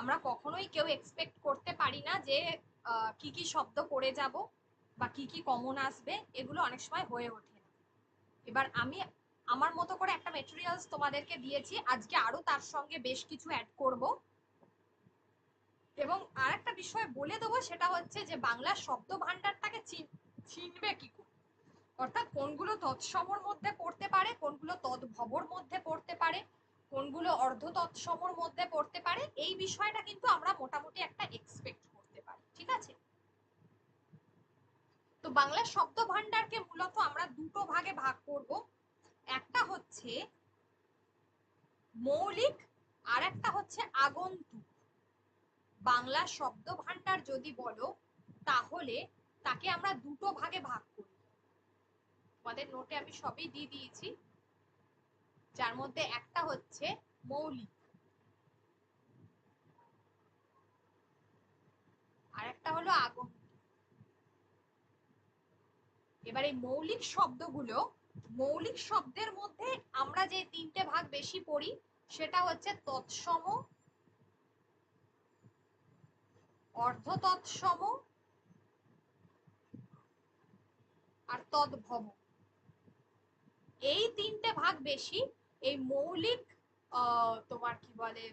আমরা কখনোই কেউ এক্সপেক্ট করতে পারি না যে কি কি শব্দ করে যাব বা কি কি কমন আসবে, এগুলো অনেক সময় হয়ে ওঠে না। এবার আমি আমার মতো করে একটা মেটেরিয়ালস তোমাদেরকে দিয়েছি, আজকে আরো তার সঙ্গে বেশ কিছু অ্যাড করব। এবং আরেকটা বিষয় বলে দেবো, সেটা হচ্ছে যে বাংলা শব্দ ভান্ডারটাকে চিনবে কি করে, অর্থাৎ কোনগুলো তৎসমর মধ্যে পড়তে পারে, কোনগুলো তদ্ভবর মধ্যে পড়তে পারে, কোনগুলো অর্ধ তৎসমর মধ্যে পড়তে পারে, এই বিষয়টা কিন্তু আমরা মোটামুটি একটা এক্সপেক্ট করতে পারি। ঠিক আছে? তো বাংলা শব্দ ভান্ডারকে মূলত আমরা দুটো ভাগে ভাগ করব। একটা হচ্ছে মৌলিক, আর একটা হচ্ছে আগন্তুক। বাংলা শব্দ ভান্ডার যদি বলো, তাহলে তাকে আমরা দুটো ভাগে ভাগ করি। তোমাদের নোটে আমি সবই দিয়ে দিয়েছি, যার মধ্যে একটা হচ্ছে মৌলিক, আর একটা হলো আগন্তুক। এবার এই মৌলিক শব্দগুলো, মৌলিক শব্দের মধ্যে আমরা যে তিনটে ভাগ বেশি পড়ি, সেটা হচ্ছে তৎসম, অর্ধ তৎসম আর তদ্ভব। এই তিনটে ভাগ বেশি এই মৌলিক তোমার কি বলে,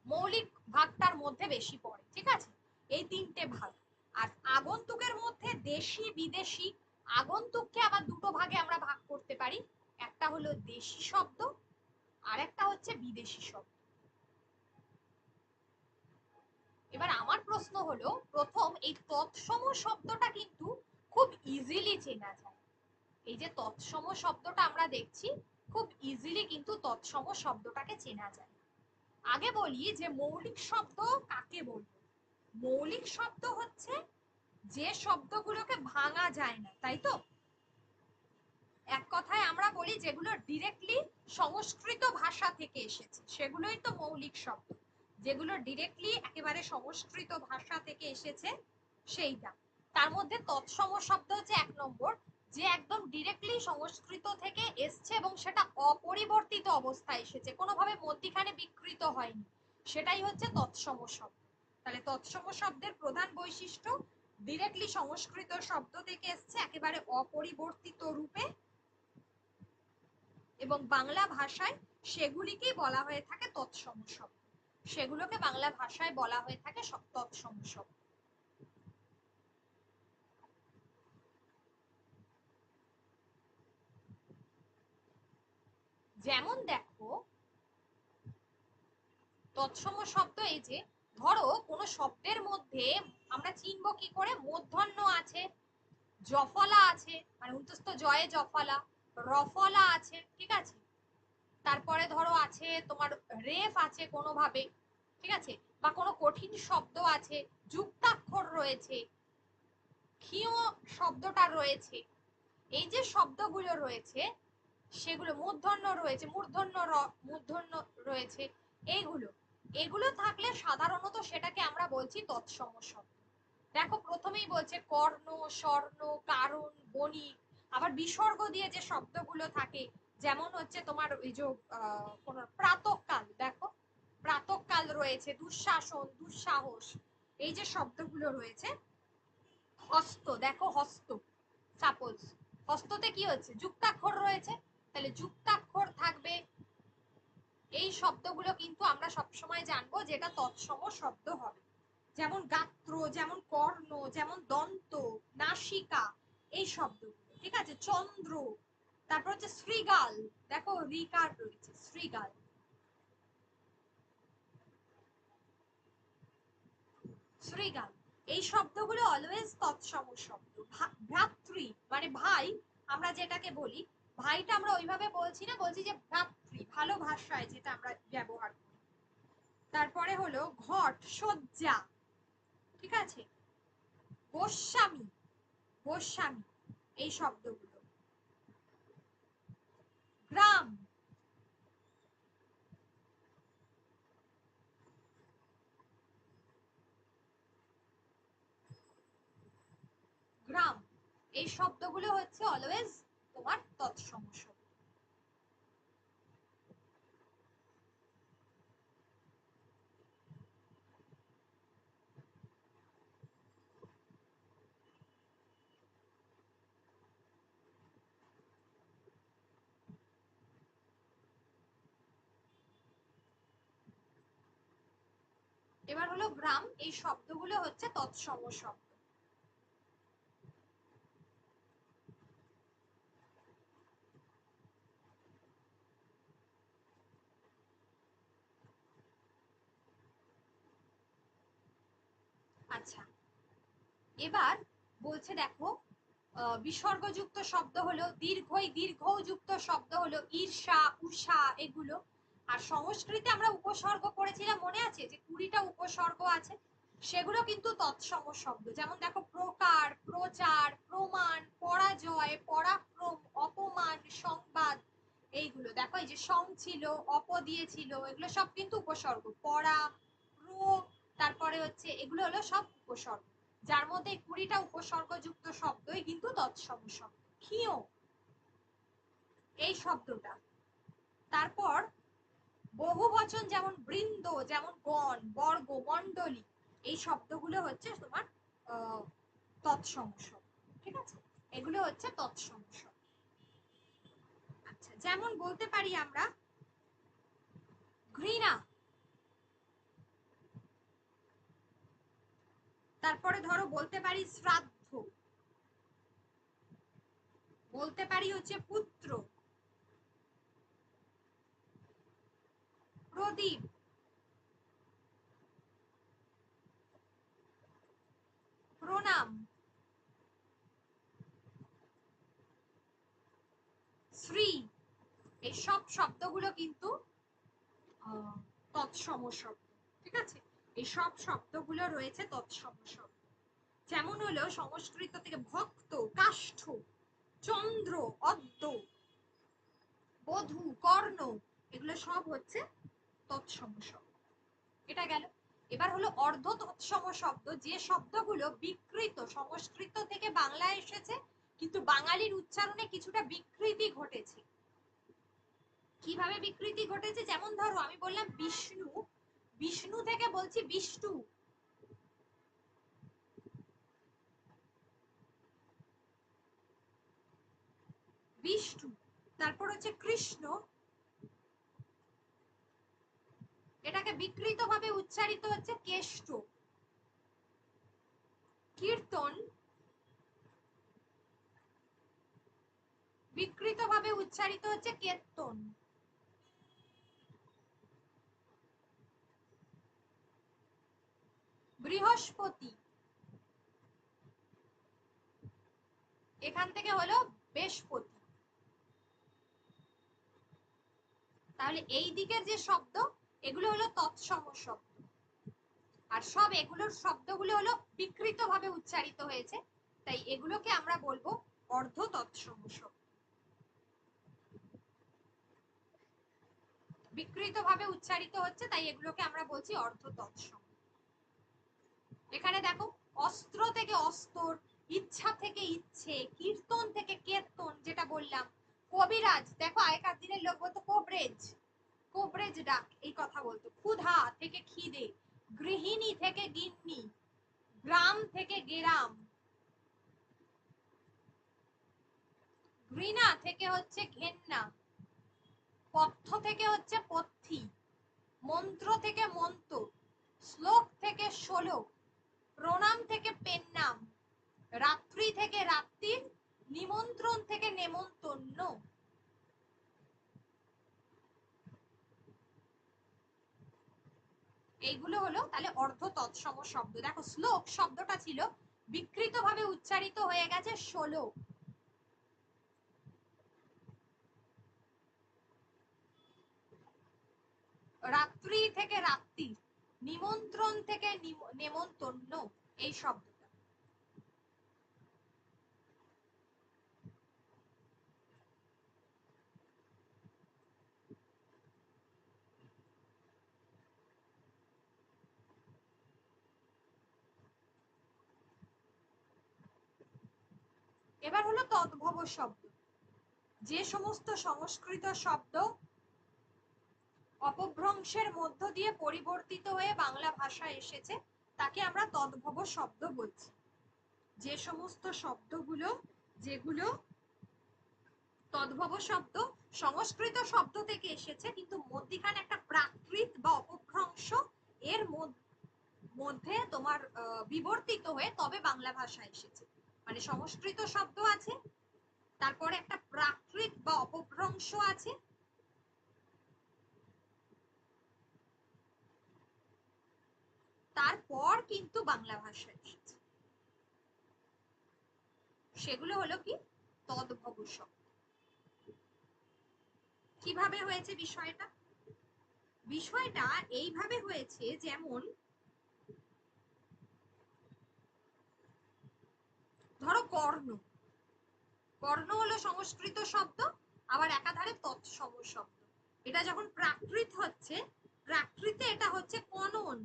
মৌলিক ভাগটার মধ্যে বেশি পড়ে। ঠিক আছে? এই তিনটে ভাগ। আর আগন্তুকের মধ্যে দেশি বিদেশি, আগন্তুককে আবার দুটো ভাগে আমরা ভাগ করতে পারি, একটা হলো দেশি শব্দ, আর একটা হচ্ছে বিদেশি শব্দ। এবার আমার প্রশ্ন হলো, প্রথম এই তৎসম শব্দটা কিন্তু খুব ইজিলি চেনা যায়। এই যে তৎসম শব্দটা আমরা দেখছি, খুব ইজিলি কিন্তু তৎসম শব্দটাকে চেনা যায়। আগে বলি যে মৌলিক শব্দ কাকে বলবো। মৌলিক শব্দ হচ্ছে যে শব্দগুলোকে ভাঙা যায় না, তাই তো? এক কথায় আমরা বলি যেগুলো ডিরেক্টলি সংস্কৃত ভাষা থেকে এসেছে, সেগুলোই তো মৌলিক শব্দ। যেগুলো ডিরেক্টলি একেবারে সংস্কৃত ভাষা থেকে এসেছে, সেইটা। তার মধ্যে তৎসম শব্দ হচ্ছে এক নম্বর, যে একদম ডিরেক্টলি সংস্কৃত থেকে এসছে এবং সেটা অপরিবর্তিত অবস্থায় এসেছে, কোনোভাবে মধ্যিখানে বিকৃত হয়নি, সেটাই হচ্ছে তৎসম শব্দ। তাহলে তৎসম শব্দের প্রধান বৈশিষ্ট্য, ডিরেক্টলি সংস্কৃত শব্দ থেকে এসছে একেবারে অপরিবর্তিত রূপে, এবং বাংলা ভাষায় সেগুলিকেই বলা হয়ে থাকে তৎসম শব্দ। সেগুলোকে বাংলা ভাষায় বলা হয়ে থাকে তৎসম শব্দ। যেমন দেখো, তৎসম শব্দ এই যে, ধরো কোনো শব্দের মধ্যে আমরা চিনব কি করে, মূর্ধন্য আছে, জফলা আছে, মানে উন্তস্থ জয়ে জফলা, রফলা আছে, ঠিক আছে? তারপরে ধরো আছে তোমার রেফ আছে কোনোভাবে, ঠিক আছে? বা কোনো কঠিন শব্দ আছে, যুক্তাক্ষর রয়েছে, ক্ষীয় শব্দটা রয়েছে, এই যে শব্দগুলো রয়েছে, সেগুলো মূর্ধন্য রয়েছে, মূর্ধন্য রয়েছে, এইগুলো, এগুলো থাকলে সাধারণত সেটাকে আমরা বলছি তৎসম শব্দ। দেখো প্রথমেই বলছে কর্ণ, স্বর্ণ, কারণ, বণিক। আবার বিসর্গ দিয়ে যে শব্দগুলো থাকে, যেমন হচ্ছে তোমার ওই যে কোন প্রাতঃকাল, দেখো প্রাতঃকাল রয়েছে, দুঃশাসন, দুঃসাহস, এই যে শব্দগুলো রয়েছে। হস্ত, দেখো হস্ত, সাপোজ হস্ততে কি হচ্ছে, যুক্তাক্ষর রয়েছে, তাহলে যুক্তাক্ষর থাকবে। এই শব্দগুলো কিন্তু আমরা সবসময় জানবো যেটা তৎসম শব্দ হবে। যেমন গাত্র, যেমন কর্ণ, যেমন দন্ত, নাসিকা, এই শব্দগুলো, ঠিক আছে? চন্দ্র, তারপর হচ্ছে শৃগাল, দেখো রিকার রয়েছে, শৃগাল, শৃগাল, এই শব্দগুলো অলওয়েজ তৎসম শব্দ। ভ্রাতৃ মানে ভাই, আমরা যেটাকে বলি, ভাইটা আমরা ওইভাবে বলছি না, বলছি যে ভ্রাতৃ, ভালো ভাষায় যেটা আমরা ব্যবহার করি। তারপরে হলো ঘট, শয্যা, ঠিক আছে? গোস্বামী, গোস্বামী, এই শব্দগুলো। গ্রাম, গ্রাম, এই শব্দগুলো হচ্ছে অলওয়েজ তোমার তৎসম শব্দ। এবার হলো গ্রাম, এই শব্দগুলো হচ্ছে তৎসম শব্দ। আচ্ছা, এবার বলছে দেখো, বিসর্গযুক্ত শব্দ হলো দীর্ঘই, দীর্ঘযুক্ত শব্দ হলো ঈর্ষা, উষা, এগুলো। আর সংস্কৃতে আমরা উপসর্গ পড়েছিলাম, মনে আছে যে 20টা উপসর্গ আছে, সেগুলো কিন্তু তৎসম শব্দ। যেমন দেখো, প্রকার, প্রচার, প্রমাণ, পরাজয়, পরাক্রম, অপমান, সংবাদ, এইগুলো দেখো। এই যে সং ছিল, অপ দিয়েছিল, এগুলো সব কিন্তু উপসর্গ। পরা, প্র, তারপরে হচ্ছে এগুলো হলো সব উপসর্গ, যার মধ্যে 20টা উপসর্গযুক্ত শব্দই কিন্তু তৎসম শব্দ। ক্ষীয়, এই শব্দটা। তারপর বহু বচন, যেমন বৃন্দ, যেমন গণ, বর্গ, মণ্ডলী, এই শব্দগুলো হচ্ছে তোমার তৎসম শব্দ। ঠিক আছে, এগুলো হচ্ছে তৎসম শব্দ। আচ্ছা, যেমন বলতে পারি আমরা ঘৃণা, তারপরে ধরো বলতে পারি শ্রাদ্ধ, বলতে পারি হচ্ছে পুত্র, প্রদীপ, প্রণাম, শ্রী, এই সব শব্দগুলো কিন্তু তৎসম শব্দ। ঠিক আছে, এই সব শব্দগুলো রয়েছে তৎসম শব্দ। যেমন হলো সংস্কৃত থেকে ভক্ত, কাষ্ঠ, চন্দ্র, অদ্য, বধূ, কর্ণ, এগুলো সব হচ্ছে তৎসম শব্দ। এটা গেল। এবার হলো অর্ধ তৎসম শব্দ, যে শব্দগুলো বিকৃত, সংস্কৃত থেকে বাংলায় এসেছে কিন্তু বাঙালির উচ্চারণে কিছুটা বিকৃতি ঘটেছে। কিভাবে বিকৃতি ঘটেছে? যেমন ধরো আমি বললাম বিষ্ণু, বিষ্ণু থেকে বলছি বিষ্ণু। বিষ্ণু, তারপর হচ্ছে কৃষ্ণ, এটাকে বিকৃত ভাবে উচ্চারিত হচ্ছে কেষ্ট। কীর্তন, বিকৃত ভাবে উচ্চারিত হচ্ছে কেত্তন। বৃহস্পতি, এখান থেকে হলো বৃহস্পতি। তাহলে এই দিকের যে শব্দ, এগুলো হলো তৎসম শব্দ, আর সব এগুলোর শব্দগুলো হলো বিকৃত ভাবে উচ্চারিত হয়েছে, তাই এগুলোকে আমরা বলবো অর্ধ তৎসম শব্দ। বিকৃত ভাবে উচ্চারিত হচ্ছে, তাই এগুলোকে আমরা বলছি অর্ধ তৎসম। এখানে দেখো, অস্ত্র থেকে অস্তর, ইচ্ছা থেকে ইচ্ছে, কীর্তন থেকে কীর্তন, যেটা বললাম। কবিরাজ, দেখো আগেকার দিনের লোক বলতো কোবরেজ, কোবরেজ ডাক, এই কথা বলতো। ক্ষুধা থেকে খিদে, গৃহিণী থেকে গিন্নি, গ্রাম থেকে গেরাম, ঘৃণা থেকে হচ্ছে ঘেন্না, পথ্য থেকে হচ্ছে পথ্যি, মন্ত্র থেকে মন্ত্র, শ্লোক থেকে শ্লোক, প্রণাম থেকে পেন্নাম, রাত্রি থেকে রাত্রির, নিমন্ত্রণ থেকে নেমন্তন্ন। এইগুলো হলো তাহলে অর্ধ তৎসম শব্দ। দেখো, শ্লোক শব্দটা ছিল বিকৃত ভাবে উচ্চারিত হয়ে গেছে ষোলক। রাত্রি থেকে রাত্রি, নিমন্ত্রণ থেকে নেমন্তন্ন, এই শব্দটা। এবার হলো তদ্ভব শব্দ, যে সমস্ত সংস্কৃত শব্দ অপভ্রংশের মধ্য দিয়ে পরিবর্তিত হয়ে বাংলা ভাষায় এসেছে, তাকে আমরা তদ্ভব শব্দ বলছি। যে সমস্ত শব্দগুলো, যেগুলো তদ্ভব শব্দ সংস্কৃত শব্দ থেকে এসেছে কিন্তু মধ্যিখানে একটা প্রাকৃত বা অপভ্রংশ এর মধ্যে তোমার বিবর্তিত হয়ে তবে বাংলা ভাষা এসেছে। মানে সংস্কৃত শব্দ আছে, তারপরে একটা প্রাকৃত বা অপভ্রংশ আছে, তারপর কিন্তু বাংলা ভাষা এসেছে। সেগুলো হলো কি তদ্ভব শব্দ। কিভাবে হয়েছে বিষয়টা? বিষয়টা এইভাবে হয়েছে, যেমন ধরো কর্ণ। কর্ণ হলো সংস্কৃত শব্দ, আবার একাধারে তৎসম শব্দ। এটা যখন প্রাকৃত হচ্ছে, প্রাকৃতে এটা হচ্ছে কনন।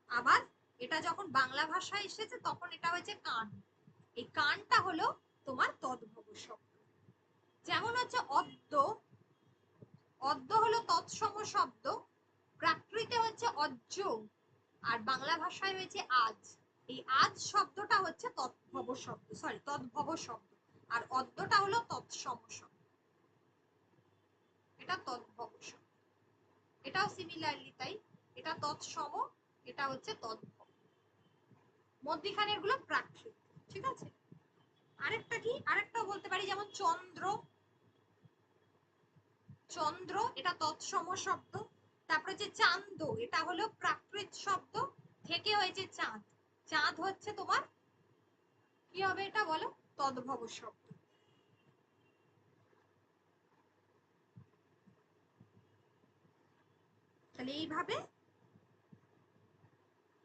আবার এটা যখন বাংলা ভাষায় এসেছে তখন এটা হয়েছে কান। এই কানটা হলো তোমার তদ্ভব শব্দ। যেমন হচ্ছে অদ্য, অদ্য হলো তৎসম শব্দ, প্রাকৃতে হচ্ছে অজ্জ, আর বাংলা ভাষায় হয়েছে আজ। এই আজ শব্দটা হচ্ছে তদ্ভব শব্দ, সরি তদ্ভব শব্দ, আর অদ্যটা হলো তৎসম শব্দ। এটা তদ্ভব শব্দ, এটাও সিমিলারলি তাই। এটা তৎসম, এটা হচ্ছে তদ্ভব। মধ্যিখানের গুলো প্রাকৃত। ঠিক আছে। আরেকটা কি, আরেকটাও বলতে পারি, যেমন চন্দ্র। চন্দ্র এটা তৎসম শব্দ। তারপরে যে চান্দ, এটা হলো প্রাকৃত শব্দ, থেকে হয়েছে চাঁদ। চাঁদ হচ্ছে তোমার কি হবে এটা বলো? তদ্ভব শব্দ। তাহলে এইভাবে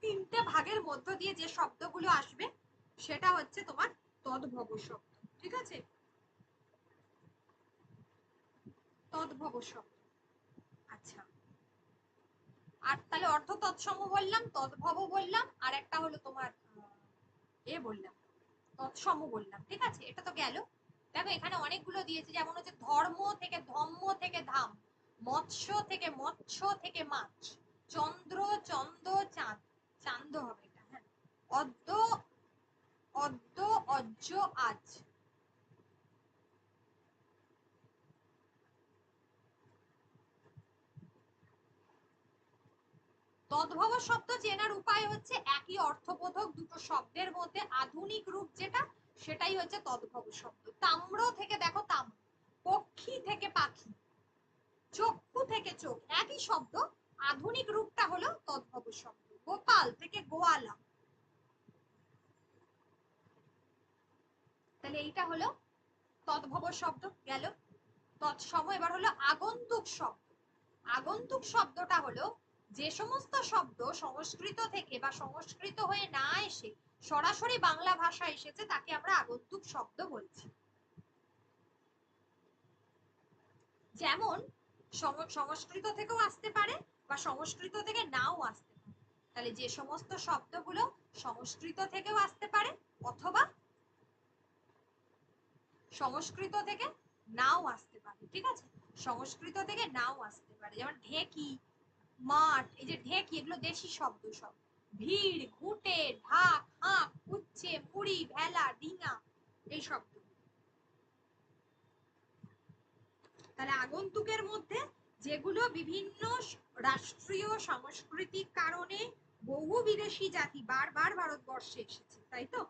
তিনটে ভাগের মধ্য দিয়ে যে শব্দগুলো আসবে সেটা হচ্ছে তোমার তদ্ভব শব্দ। ঠিক আছে, তদ্ভব শব্দ। আচ্ছা, আর তাহলে অর্থ তৎসম বললাম, তদ্ভব বললাম, আর একটা হলো তোমার বললাম তৎসম বললাম। ঠিক আছে, এটা তো গেল। দেখো এখানে অনেকগুলো দিয়েছে, যেমন হচ্ছে ধর্ম থেকে ধম্ম থেকে ধাম, মৎস্য থেকে মৎস্য থেকে মাছ, চন্দ্র চন্দ চাঁদ, চান্দ হবে এটা। হ্যাঁ, অদ্য অদ্য অজ্জ আজ। তদ্ভব শব্দ চেনার উপায় হচ্ছে একই অর্থবোধক দুটো শব্দের মধ্যে আধুনিক রূপ যেটা, সেটাই হচ্ছে তদ্ভব শব্দ। তাম্র থেকে দেখো তাম্র, পক্ষী থেকে পাখি, চক্ষু থেকে চোখ, একই শব্দ, আধুনিক রূপটা হলো তদ্ভব শব্দ। গোপাল থেকে গোয়ালা, তাহলে এইটা হলো তদ্ভব শব্দ গেল। তৎসম এবার হলো আগন্তুক শব্দ। আগন্তুক শব্দটা হলো যে সমস্ত শব্দ সংস্কৃত থেকে বা সংস্কৃত হয়ে না এসে সরাসরি বাংলা ভাষা এসেছে তাকে আমরা আগন্তুক শব্দ বলছি। যেমন সংস্কৃত থেকেও আসতে পারে বা সংস্কৃত থেকে নাও আসতে পারে। তাহলে যে সমস্ত শব্দগুলো সংস্কৃত থেকেও আসতে পারে অথবা সংস্কৃত থেকে নাও আসতে পারে। ঠিক আছে, সংস্কৃত থেকে নাও আসতে পারে, যেমন ঢেকি, মাঠ, এই যে ঢেকি, এগুলো দেশি শব্দ সব। ভিড়, ঘুটে, ঢাক, হাঁক, উচ্ছে, মুড়ি, ভেলা, ডিঙা, এই শব্দ। তাহলে আগন্তুকের মধ্যে যেগুলো বিভিন্ন রাষ্ট্রীয় সাংস্কৃতিক কারণে বহু বিদেশি জাতি বারবার ভারতবর্ষে এসেছে, তাই তো,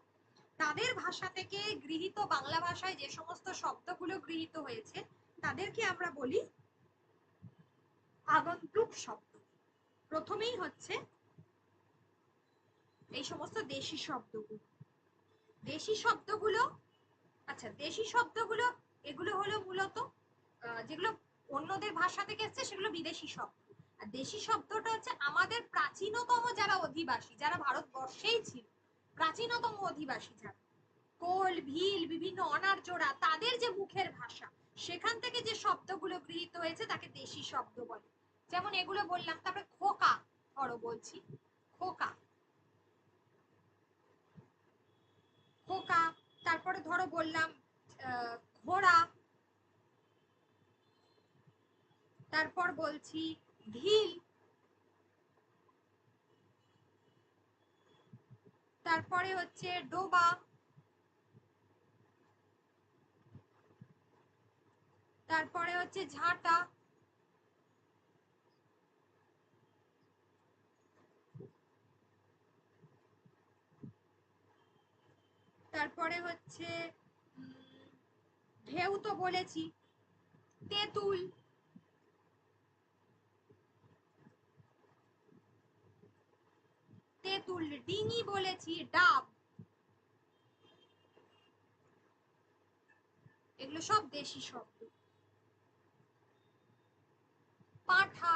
তাদের ভাষা থেকে গৃহীত বাংলা ভাষায় যে সমস্ত শব্দগুলো গৃহীত হয়েছে তাদেরকে আমরা বলি আগন্তুক শব্দ। প্রথমেই হচ্ছে এই সমস্ত দেশি শব্দগুলো। দেশি শব্দগুলো, আচ্ছা দেশি শব্দগুলো এগুলো হলো মূলত যেগুলো অন্যদের ভাষা থেকে এসছে সেগুলো বিদেশি শব্দ। আর দেশি শব্দটা হচ্ছে আমাদের প্রাচীনতম যারা অধিবাসী, যারা ভারতবর্ষেই ছিল, প্রাচীনতম অধিবাসী যারা, কোল ভিল বিভিন্ন অনার্যরা, তাদের যে মুখের ভাষা সেখান থেকে যে শব্দগুলো গৃহীত হয়েছে তাকে দেশি শব্দ বলে। যেমন এগুলো বললাম। তারপরে খোকা, ধরো বলছি খোকা, খোকা। তারপরে ধরো বললাম ঘোড়া, তারপর বলছি ঢিল, তারপরে হচ্ছে ডোবা, তারপরে হচ্ছে ঝাঁটা, হচ্ছে ঢেউ তো বলেছি, তেঁতুল, তেঁতুল, ডিঙি বলেছি, ডাব, এগুলো সব দেশি শব্দ। পাঁঠা,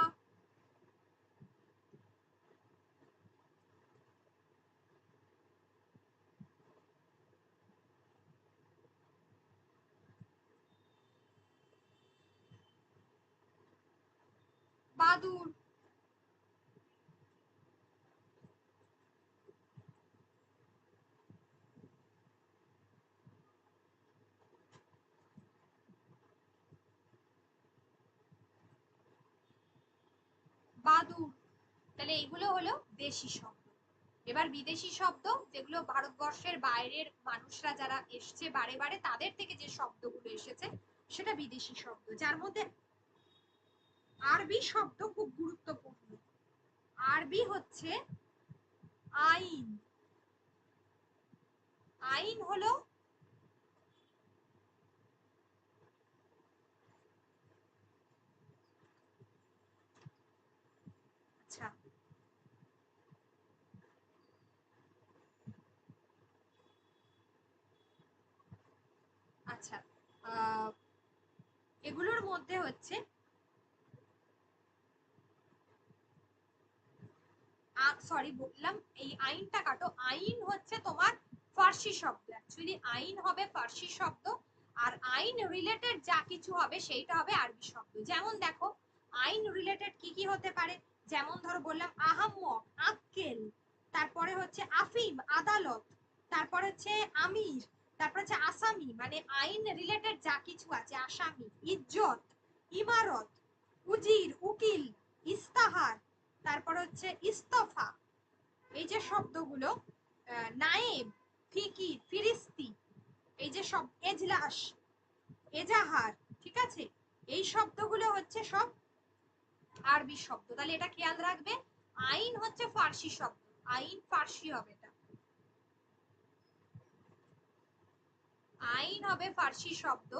বাদুর, বাদুর। তাহলে এইগুলো হলো দেশি শব্দ। এবার বিদেশি শব্দ, যেগুলো ভারতবর্ষের বাইরের মানুষরা যারা এসছে বারে বারে, তাদের থেকে যে শব্দগুলো এসেছে সেটা বিদেশি শব্দ, যার মধ্যে আরবি শব্দ খুব গুরুত্বপূর্ণ। আরবি হচ্ছে আইন। আইন হলো আচ্ছা আচ্ছা এগুলোর মধ্যে হচ্ছে সরি বললাম, এই আইনটা কাটো। আইন হচ্ছে তোমার ফার্সি শব্দ, অ্যাকচুয়ালি আইন হবে ফার্সি শব্দ, আর আইন রিলেটেড যা কিছু হবে সেইটা হবে আরবি শব্দ। যেমন দেখো, আইন রিলেটেড কি কি হতে পারে, যেমন ধরো বললাম আহাম্মক, আক্কেল, তারপরে হচ্ছে আফিম, আদালত, তারপর হচ্ছে আমির, তারপর হচ্ছে আসামি, মানে আইন রিলেটেড যা কিছু আছে, আসামি, ইজ্জত, ইমারত, উজির, উকিল, ইস্তাহার, তারপর হচ্ছে ইস্তফা, এই যে শব্দগুলো, নায়েব, ফিকির, ফিরিস্তি, এই যে সব, এজলাস, এজাহার, ঠিক আছে, এই শব্দগুলো হচ্ছে সব আরবি শব্দ। তাহলে এটা খেয়াল রাখবে, আইন হচ্ছে ফার্সি শব্দ, আইন ফার্সি হবে, এটা আইন হবে ফার্সি শব্দ।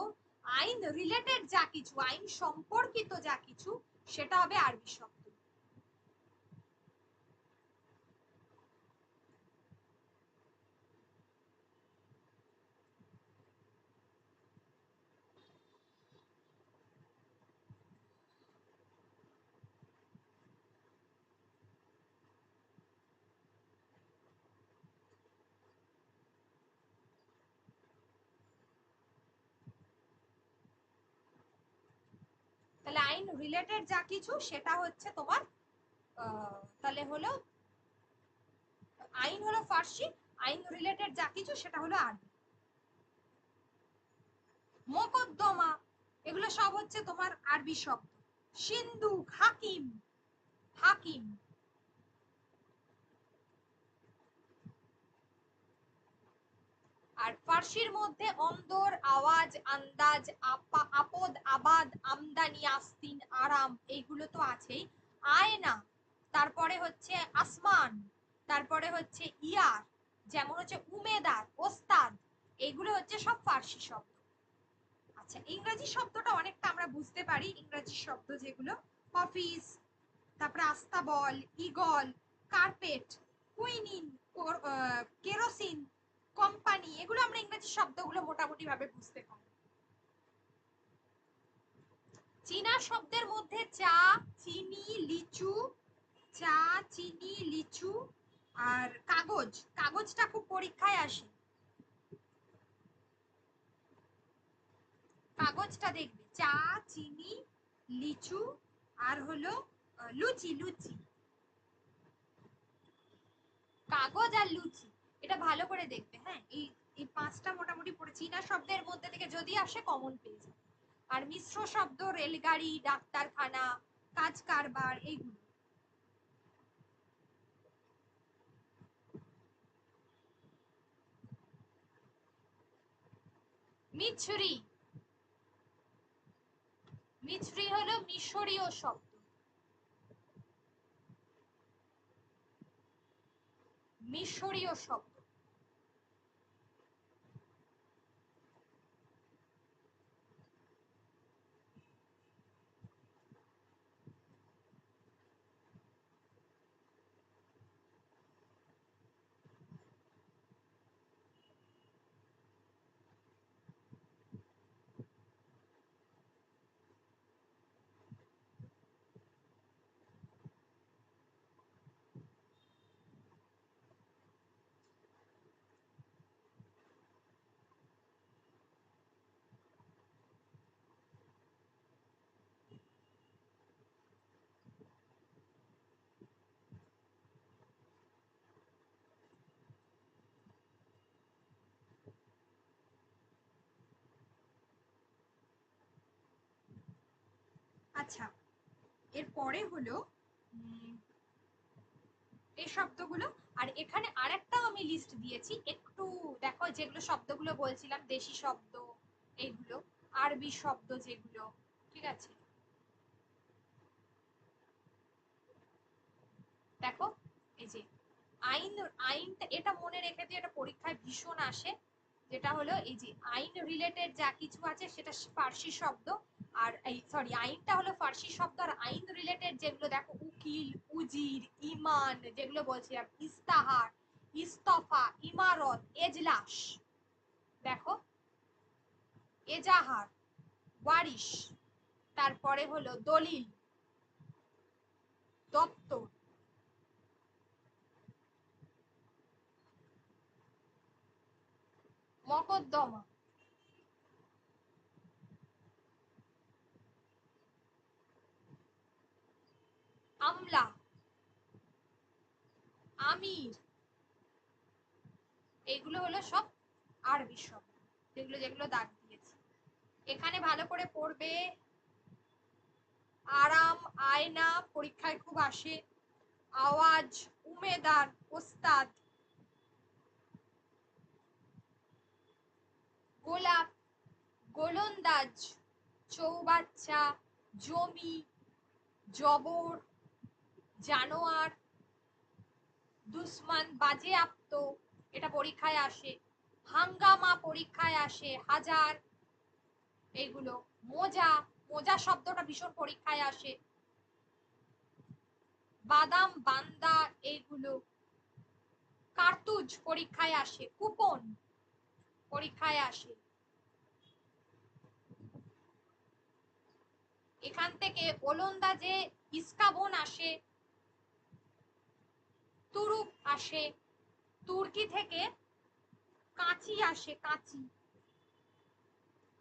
আইন রিলেটেড যা কিছু, আইন সম্পর্কিত যা কিছু, সেটা হবে আরবি শব্দ। তাহলে আইন রিলেটেড যা কিছু সেটা হচ্ছে তোমার তাহলে হলো আইন হলো ফার্সি, আইন রিলেটেড যা কিছু সেটা হলো আরবি। মোকদ্দমা, এগুলো সব হচ্ছে তোমার আরবি শব্দ। সিন্ধুক, হাকিম, হাকিম। আর ফার্সির মধ্যে অন্দর, আওয়াজ, আন্দাজ, আপদ, আবাদ, আমদানি, আস্তিন, আরাম, এইগুলো তো আছেই। আয়না, তারপরে হচ্ছে আসমান, তারপরে হচ্ছে ইয়ার, যেমন হচ্ছে উমেদার, ওস্তাদ, এগুলো হচ্ছে সব ফার্সি শব্দ। আচ্ছা, ইংরেজি শব্দটা অনেকটা আমরা বুঝতে পারি, ইংরেজি শব্দ যেগুলো অফিস, তারপরে আস্তাবল, eagle, carpet, quinine, kerosene, company, এগুলো আমরা ইংরেজি শব্দগুলো মোটামুটি ভাবে বুঝতে পারি। চীনা শব্দের মধ্যে চা, চিনি, লিচু, চা, চিনি, লিচু, আর কাগজ, কাগজটা খুব পরীক্ষায় আসে, কাগজটা দেখবে, চা, চিনি, লিচু, আর হলো লুচি, লুচি, কাগজ আর লুচি, এটা ভালো করে দেখবে। হ্যাঁ, এই এই পাঁচটা মোটামুটি পড়ে, চীনা শব্দের মধ্যে থেকে যদি আসে কমন পেয়ে যাবে। আর মিশ্র শব্দ রেলগাড়ি, ডাক্তারখানা, কাজ কারবার, এইগুলো। মিছরি, মিছরি হলো মিশরীয় শব্দ, মিশরীয় শব্দ। আচ্ছা, এরপরে হলো এই শব্দগুলো। আর এখানে আরেকটা আমি লিস্ট দিয়েছি, একটু দেখো, যেগুলো শব্দগুলো বলছিলাম দেশি শব্দ, এইগুলো আরবি শব্দ যেগুলো, ঠিক আছে? দেখো, এই যে আইন, আইনটা এটা মনে রেখে দিও, এটা পরীক্ষায় ভীষণ আসে। যেটা হলো এই যে আইন রিলেটেড যা কিছু আছে সেটা ফার্সি শব্দ, আর এই সরি আইনটা হলো ফার্সি শব্দ, আর আইন রিলেটেড যেগুলো দেখো উকিল, উজির, ইমান, যেগুলো বলছিলাম ইস্তাহার, ইস্তফা, ইমারত, এজলাস, দেখো এজাহার, ওয়ারিশ, তারপরে হলো দলিল, দপ্তর, মকদ্দমা, আমলা, আমির, এইগুলো হলো সব আরবি শব্দ, যেগুলো যেগুলো দাগ দিয়েছি। এখানে ভালো করে পড়বে। আরাম, আয়না পরীক্ষায় খুব আসে। আওয়াজ, উমেদার, ওস্তাদ, গোলাপ, গোলন্দাজ, চৌবাচ্চা, জমি, জবর, জানোয়ার, দুশ্মন, বাজেয়াপ্ত, এটা পরীক্ষায় আসে। হাঙ্গামা পরীক্ষায় আসে, হাজার, এইগুলো। মোজা, মোজা শব্দটা ভীষণ পরীক্ষায় আসে। বাদাম, বান্দা, এইগুলো। কার্তুজ পরীক্ষায় আসে। কুপন পরীক্ষায় আসে। এখান থেকে ওলন্দাজে ইস্কাবন আসে, তুরুপ আসে, তুর্কি থেকে কাঁচি আসে, কাঁচি।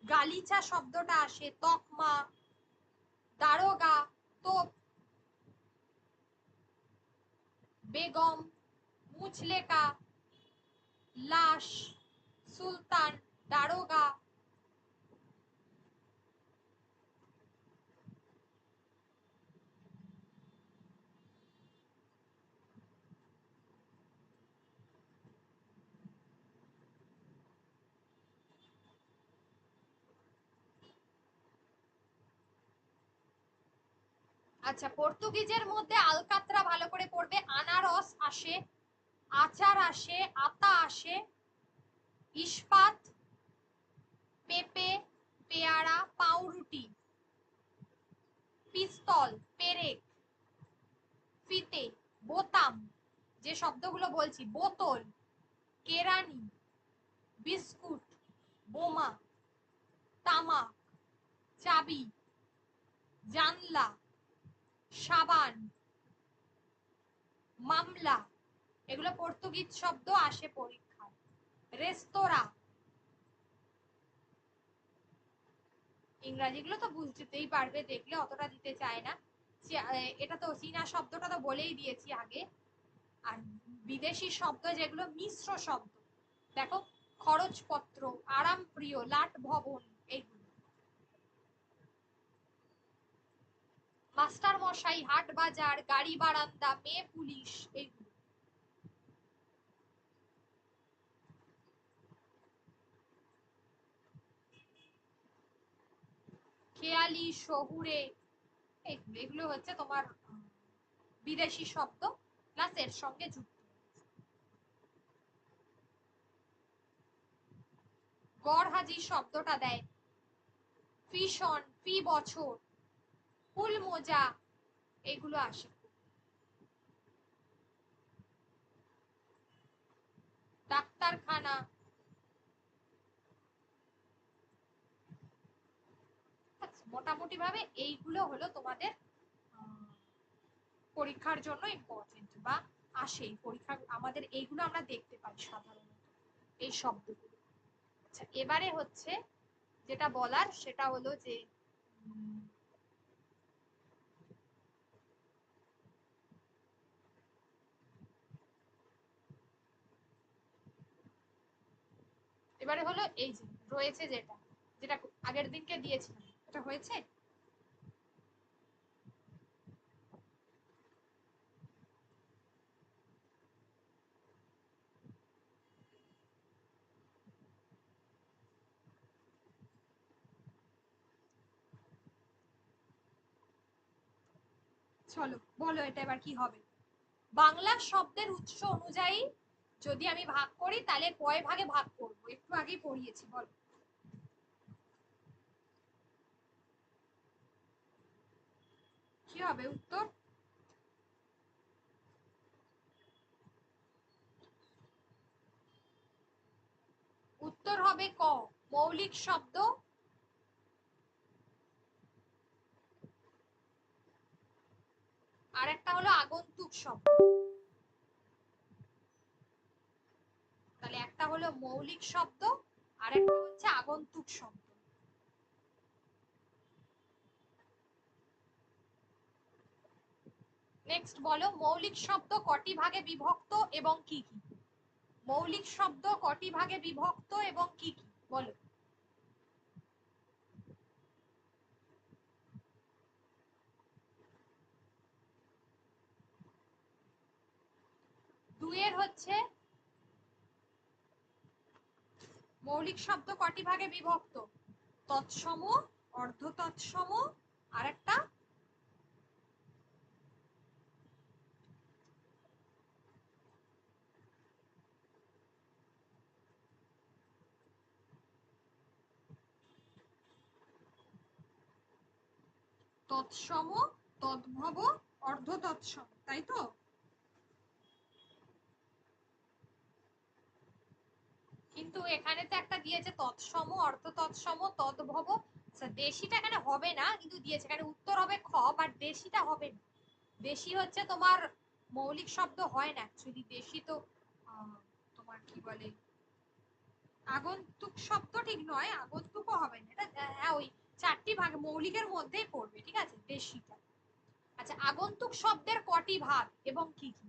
গালিচা শব্দটা আসে, তকমা, দারোগা, তোপ, বেগম, মুচলেকা, লাশ, সুলতান, দারোগা। আচ্ছা, পর্তুগিজের মধ্যে আলকাত্রা ভালো করে পড়বে। আনারস আসে, আচার আসে, আতা আসে, ইস্পাত, পেঁপে, পেয়ারা, পাউরুটি, পিস্তল, পেরেক, ফিতে, বোতাম, যে শব্দগুলো বলছি, বোতল, কেরানি, বিস্কুট, বোমা, তামাক, চাবি, জানলা, সাবান, মামলা, এগুলো পর্তুগিজ শব্দ আসে পরীক্ষায়। রেস্তোরাঁ, ইংরাজিগুলো তো বুঝতেই পারবে, দেখলে অতটা দিতে চায় না। এটা তো চীনা শব্দটা তো বলেই দিয়েছি আগে। আর বিদেশি শব্দ যেগুলো মিশ্র শব্দ, দেখো খরচপত্র, আরাম প্রিয়, লাট ভবন, এইগুলো। মাস্টার মশাই, হাট বাজার, গাড়ি বারান্দা, মেয়ে পুলিশ, এইগুলো। খেয়ালি, শহুরে, এইগুলো এগুলো হচ্ছে তোমার বিদেশি শব্দ প্লাস এর সঙ্গে যুক্ত। গড় হাজির শব্দটা দেয়। ফিশন, ফি বছর, ফুল মোজা, এগুলো আসে। ডাক্তারখানা। মোটামুটি ভাবে এইগুলো হলো তোমাদের পরীক্ষার জন্য ইম্পর্টেন্ট বা আসে পরীক্ষা, আমাদের এইগুলো আমরা দেখতে পাই সাধারণত, এই শব্দগুলো। আচ্ছা, এবারে হচ্ছে যেটা বলার সেটা হলো যে এবারে হলো এই যে রয়েছে যেটা যেটা আগের দিনকে দিয়েছিলাম, এটা হয়েছে। চলো বলো এটা এবার কি হবে। বাংলা শব্দের উৎস অনুযায়ী যদি আমি ভাগ করি তাহলে কয় ভাগে ভাগ করব, একটু আগেই পড়িয়েছি, বলো কি হবে উত্তর? উত্তর হবে ক, মৌলিক শব্দ, আর একটা হলো আগন্তুক শব্দ। তাহলে একটা হলো মৌলিক শব্দ আর একটা হচ্ছে আগন্তুক শব্দ। নেক্সট বলো, মৌলিক শব্দ কটি ভাগে বিভক্ত এবং কি কি? মৌলিক শব্দ কটি ভাগে বিভক্ত এবং কি কি বলো। দুইয়ের হচ্ছে মৌলিক শব্দ কটি ভাগে বিভক্ত, তৎসম, অর্ধ তৎসম, আর একটা তৎসম, তদ্ভব, অর্ধ তৎসম, তাই তো? কিন্তু এখানে তো একটা দিয়েছে তৎসম, অর্ধ তৎসম, তদ্ভব। দেশিটা এখানে হবে না, কিন্তু দিয়েছে এখানে উত্তর হবে খ, বাট দেশিটা হবে না। দেশি হচ্ছে তোমার মৌলিক শব্দ হয় না অ্যাকচুয়ালি, দেশি তো তোমার কি বলে আগন্তুক শব্দ ঠিক নয়, আগন্তুকও হবে না এটা। হ্যাঁ ওই চারটি ভাগ মৌলিকের মধ্যেই পড়বে, ঠিক আছে দেশিটা। আচ্ছা, আগন্তুক শব্দের কটি ভাগ এবং কি কি?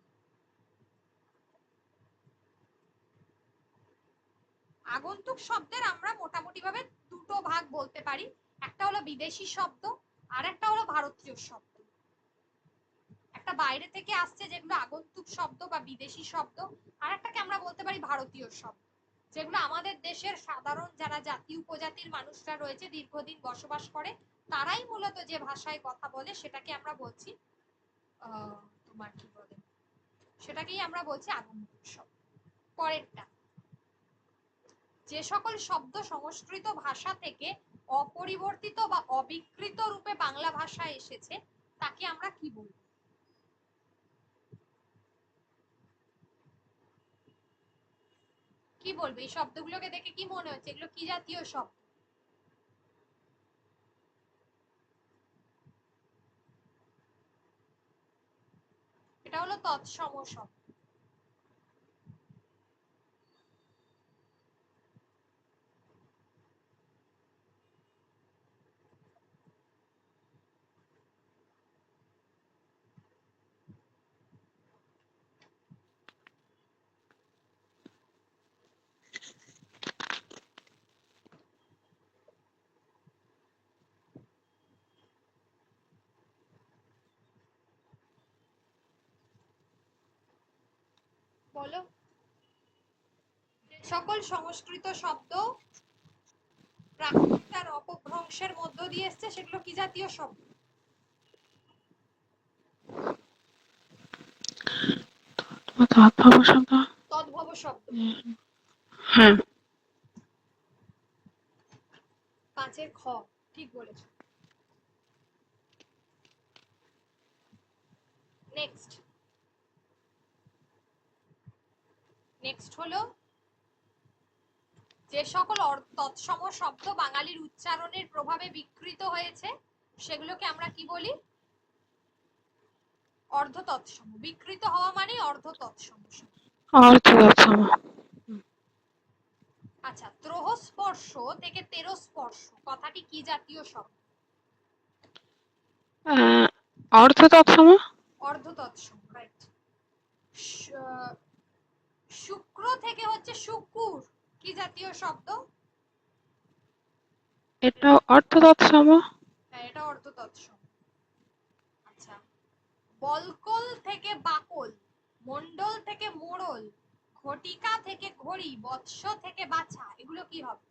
আগন্তুক শব্দের আমরা মোটামুটি ভাবে দুটো ভাগ বলতে পারি, একটা হলো বিদেশি শব্দ আর একটা হলো ভারতীয় শব্দ। একটা বাইরে থেকে আসছে যেগুলো আগন্তুক শব্দ বা বিদেশি শব্দ, আর একটাকে আমরা বলতে পারি ভারতীয় শব্দ, যেগুলো আমাদের দেশের সাধারণ যারা জাতি উপজাতির মানুষরা রয়েছে দীর্ঘদিন বসবাস করে, তারাই মূলত যে ভাষায় কথা বলে সেটাকে আমরা বলছি তোমার কি বলে, সেটাকেই আমরা বলছি আগন্তুক শব্দ। পরেরটা, যে সকল শব্দ সংস্কৃত ভাষা থেকে অপরিবর্তিত বা অবিকৃত রূপে বাংলা ভাষায় এসেছে তাকে আমরা কি বলবো? কি বলবে এই শব্দগুলোকে দেখে কি মনে হচ্ছে, এগুলো কি জাতীয় শব্দ? এটা হলো তৎসম শব্দ। বলো, সকল সংস্কৃত শব্দ প্রাকৃতিক আর অপভ্রংশের মধ্য দিয়ে এসছে সেগুলো কি জাতীয় শব্দ? তদ্ভব শব্দ। তদ্ভব শব্দ। হ্যাঁ। পাঁচের খ, ঠিক বলেছ। নেক্সট নেক্সট হলো, যে সকল তৎসম শব্দ বাঙালির উচ্চারণের প্রভাবে বিকৃত হয়েছে সেগুলোকে আমরা কি বলি? অর্ধ তৎসম। বিকৃত হওয়া মানে অর্ধ তৎসম। অর্ধ তৎসম। আচ্ছা, ত্রহ স্পর্শ থেকে তেরো স্পর্শ কথাটি কি জাতীয় শব্দ? অর্ধ তৎসম। অর্ধ তৎসম, রাইট। শুক্র থেকে হচ্ছে শুকুর, কি জাতীয় শব্দ? এটা অর্ধ তৎসম। হ্যাঁ, এটা অর্ধ তৎসম। আচ্ছা, বলকল থেকে বাকল, মন্ডল থেকে মোড়ল, ঘটিকা থেকে ঘড়ি, বৎস থেকে বাছা, এগুলো কি হবে?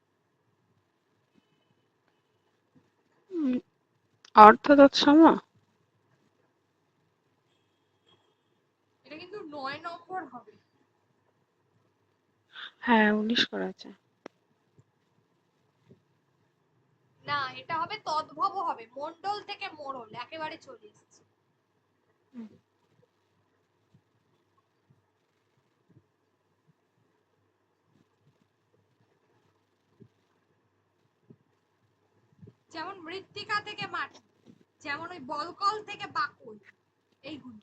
অর্ধ তৎসম। 9 নম্বর হবে। হ্যাঁ 19 করা আছে। না, এটা হবে তদ্ভব হবে, মন্ডল থেকে মোড়ল একেবারে চলে এসেছে। যেমন মৃত্তিকা থেকে মাটি, যেমন ওই বলকল থেকে বাকল, এইগুলো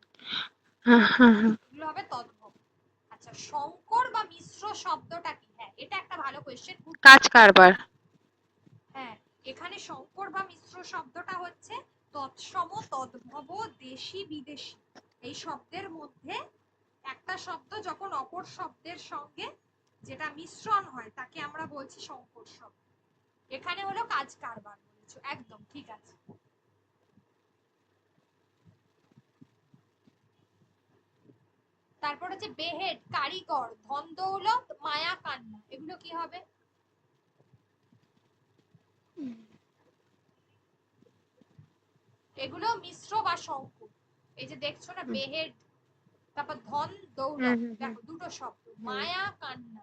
হ্যাঁ হ্যাঁ হ্যাঁ। এগুলো হবে তদ্ভব। আচ্ছা, সংকর বা মিশ্র শব্দটা কি? হ্যাঁ, এটা একটা ভালো কোশ্চেন। কাজ কারবার। হ্যাঁ, এখানে সংকর বা মিশ্র শব্দটা হচ্ছে তৎসম, তদ্ভব, দেশি, বিদেশি এই শব্দের মধ্যে একটা শব্দ যখন অপর শব্দের সঙ্গে যেটা মিশ্রণ হয় তাকে আমরা বলছি সংকর শব্দ। এখানে হলো কাজ কারবার বলেছো, একদম ঠিক আছে। তারপর হচ্ছে বেহেড, কারিগর, ধন দৌলত, মায়া, কান্না, এগুলো কি হবে? এগুলো মিশ্র বা সংকর। এই যে দেখছো না, বেহেড, তারপর ধন দৌলত, দেখো দুটো শব্দ, মায়া, কান্না।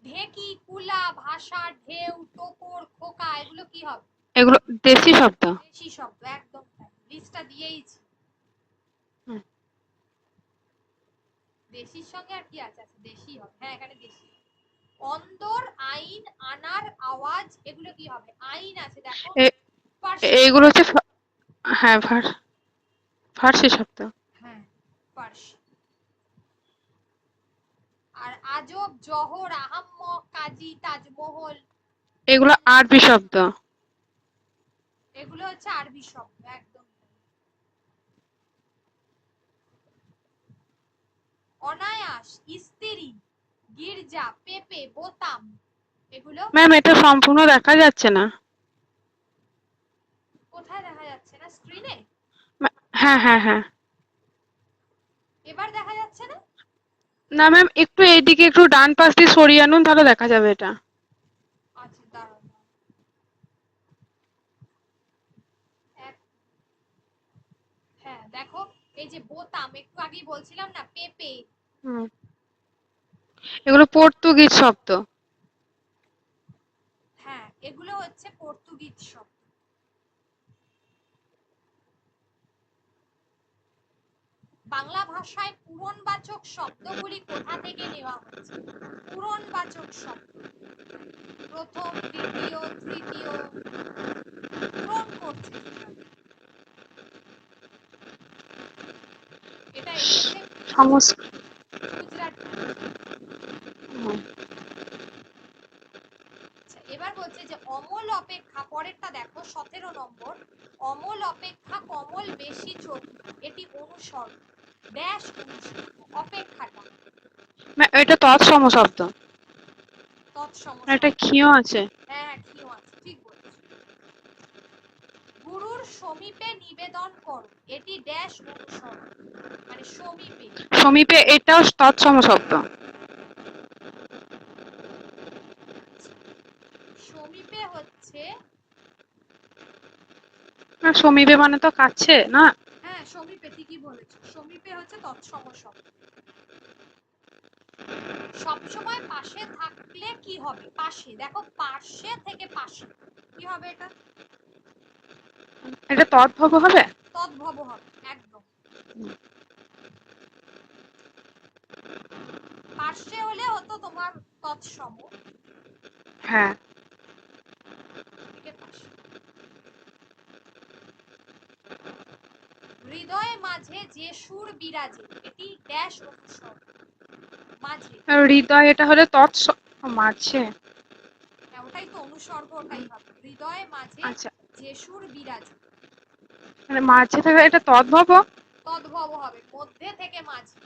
ঢেকি, কুলা, ভাষা, ঢেউ, টোপর, খোকা, এগুলো কি হবে? এগুলো দেশি শব্দ। দেশি শব্দ, একদম তাই, লিস্টটা দিয়েইছি। দেশির সঙ্গে আর কি আছে? দেশি হবে, হ্যাঁ এখানে দেশি। অন্দর, আইন, আনার, আওয়াজ, এগুলো কি হবে? আইন আছে দেখো, এইগুলো হচ্ছে হ্যাঁ ফার্সি শব্দ। হ্যাঁ পার্সি। আর আজব, জহর, আহাম্মক, কাজী, তাজমহল, এগুলো আরবি শব্দ। এগুলো হচ্ছে আরবি শব্দ, একদম। অনায়াস, স্ত্রী, গির্জা, পেপে, বোতাম, এগুলো ম্যাম এটা সম্পূর্ণ দেখা যাচ্ছে না। কোথায় দেখা যাচ্ছে না? স্ক্রিনে? হ্যাঁ হ্যাঁ হ্যাঁ। এবার দেখা যাচ্ছে না? না ম্যাম একটু এইদিকে একটু ডান পাশ দিয়ে সরিয়ে আনুন, তাহলে দেখা যাবে এটা। আচ্ছা দাঁড়ান। হ্যাঁ দেখো, এই যে বোতাম, একটু আগেই বলছিলাম না, পেপে, এগুলো পর্তুগিজ শব্দ। হ্যাঁ এগুলো হচ্ছে পর্তুগিজ শব্দ। বাংলা ভাষায় পূরণবাচক শব্দগুলি কোথা থেকে নেওয়া হয়েছে? পূরণবাচক শব্দ, প্রথম, দ্বিতীয়, তৃতীয়, পূরণ করছে যেখানে, এটা এসেছে গুজরাট। এবার বলছে যে অমল অপেক্ষা, পরেরটা দেখো 17 নম্বর, অমল অপেক্ষা কমল বেশি চোখ, এটি অনুসর্গ, ড্যাশ অনুসর্গ, অপেক্ষাটা এটা তৎসম শব্দ। তৎসম এটা শব্দ, ক্ষীয় আছে। হ্যাঁ ক্ষীয় আছে, ঠিক বলেছো। গুরুর সমীপে নিবেদন করো, এটি ড্যাশ অনুসর্গ, মানে সমীপে। সমীপে এটাও তৎসম শব্দ। সমীপে হচ্ছে, সমীপে মানে তো কাছে না? হ্যাঁ সমীপে, ঠিকই বলেছো, সমীপে হচ্ছে তৎসম শব্দ। সবসময় পাশে থাকলে কি হবে? পাশে, দেখো পাশে থেকে পাশে, কি হবে এটা? এটা তদ্ভব হবে। তদ্ভব হবে, একদম। পাশে হলে হতো তোমার তৎসম। হ্যাঁ। হৃদয়ে মাঝে যে সুর বিরাজে, এটি ড্যাশ অনুসর্গ, মাঝে। হৃদয় এটা হলে মাঝে। হ্যাঁ ওটাই তো অনুসর্গ, ওটাই হবে, হৃদয়ে মাঝে যে সুর বিরাজে, মানে মাঝে থেকে এটা তদ্ভব। তদ্ভব হবে, মধ্যে থেকে মাঝে।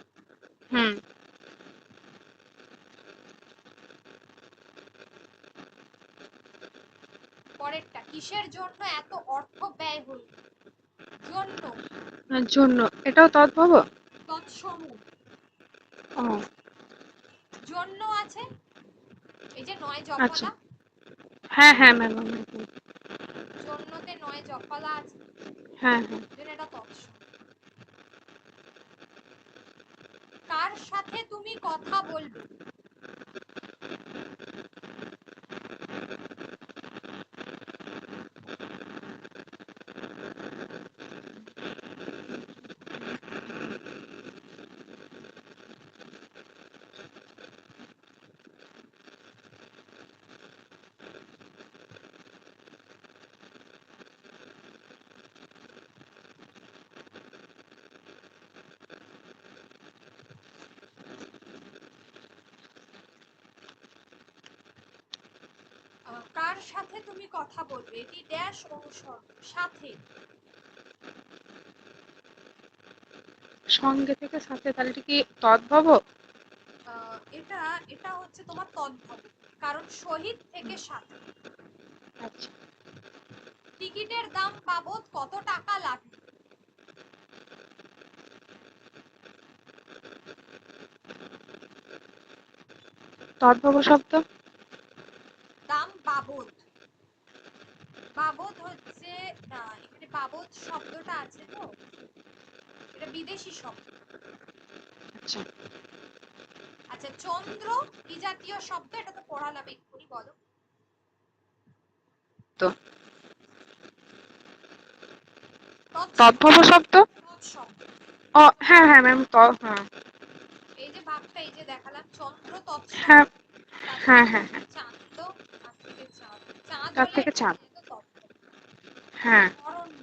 পরেরটা, কিসের জন্য এত অর্থ ব্যয় হইল? জন্য, জন্য, এটাও তদ্ভব। তৎসম, জন্য আছে, এই যে নয় জফলা, হ্যাঁ হ্যাঁ ম্যাম। জন্যতে নয় জফলা আছে, হ্যাঁ এটা তৎসম। কার সাথে তুমি কথা বলবে? কার সাথে তুমি কথা বলবে, এটি ড্যাশ অনুসর্গ, সাথে। সঙ্গে থেকে সাথে, তাহলে এটা কি তদ্ভব? এটা এটা হচ্ছে তোমার তদ্ভব, কারণ শহীদ থেকে সাথে। আচ্ছা, টিকিটের দাম বাবদ কত টাকা লাগবে? তদ্ভব শব্দ। দাম বাবদ, বাবদ হচ্ছে না, এখানে বাবদ শব্দটা আছে তো, এটা বিদেশি শব্দ। আচ্ছা, আচ্ছা, চন্দ্র কি জাতীয় শব্দ? এটা তো পড়ালাম এক্ষুনি, বলো তো তৎশব্দ, তদ্ভব শব্দ। তৎশব্দ। ও হ্যাঁ হ্যাঁ ম্যাম, হ্যাঁ এই যে ভাবটা এই যে দেখালাম, চন্দ্র তৎশব্দ, হ্যাঁ তার হ্যাঁ থেকে হ্যাঁ হ্যাঁ, চান্দ, তার থেকে চাঁদ, চাঁদ তার হলে থেকে এটা চাঁদ। হয়ে যেত তৎসম। হ্যাঁ, অরণ্য,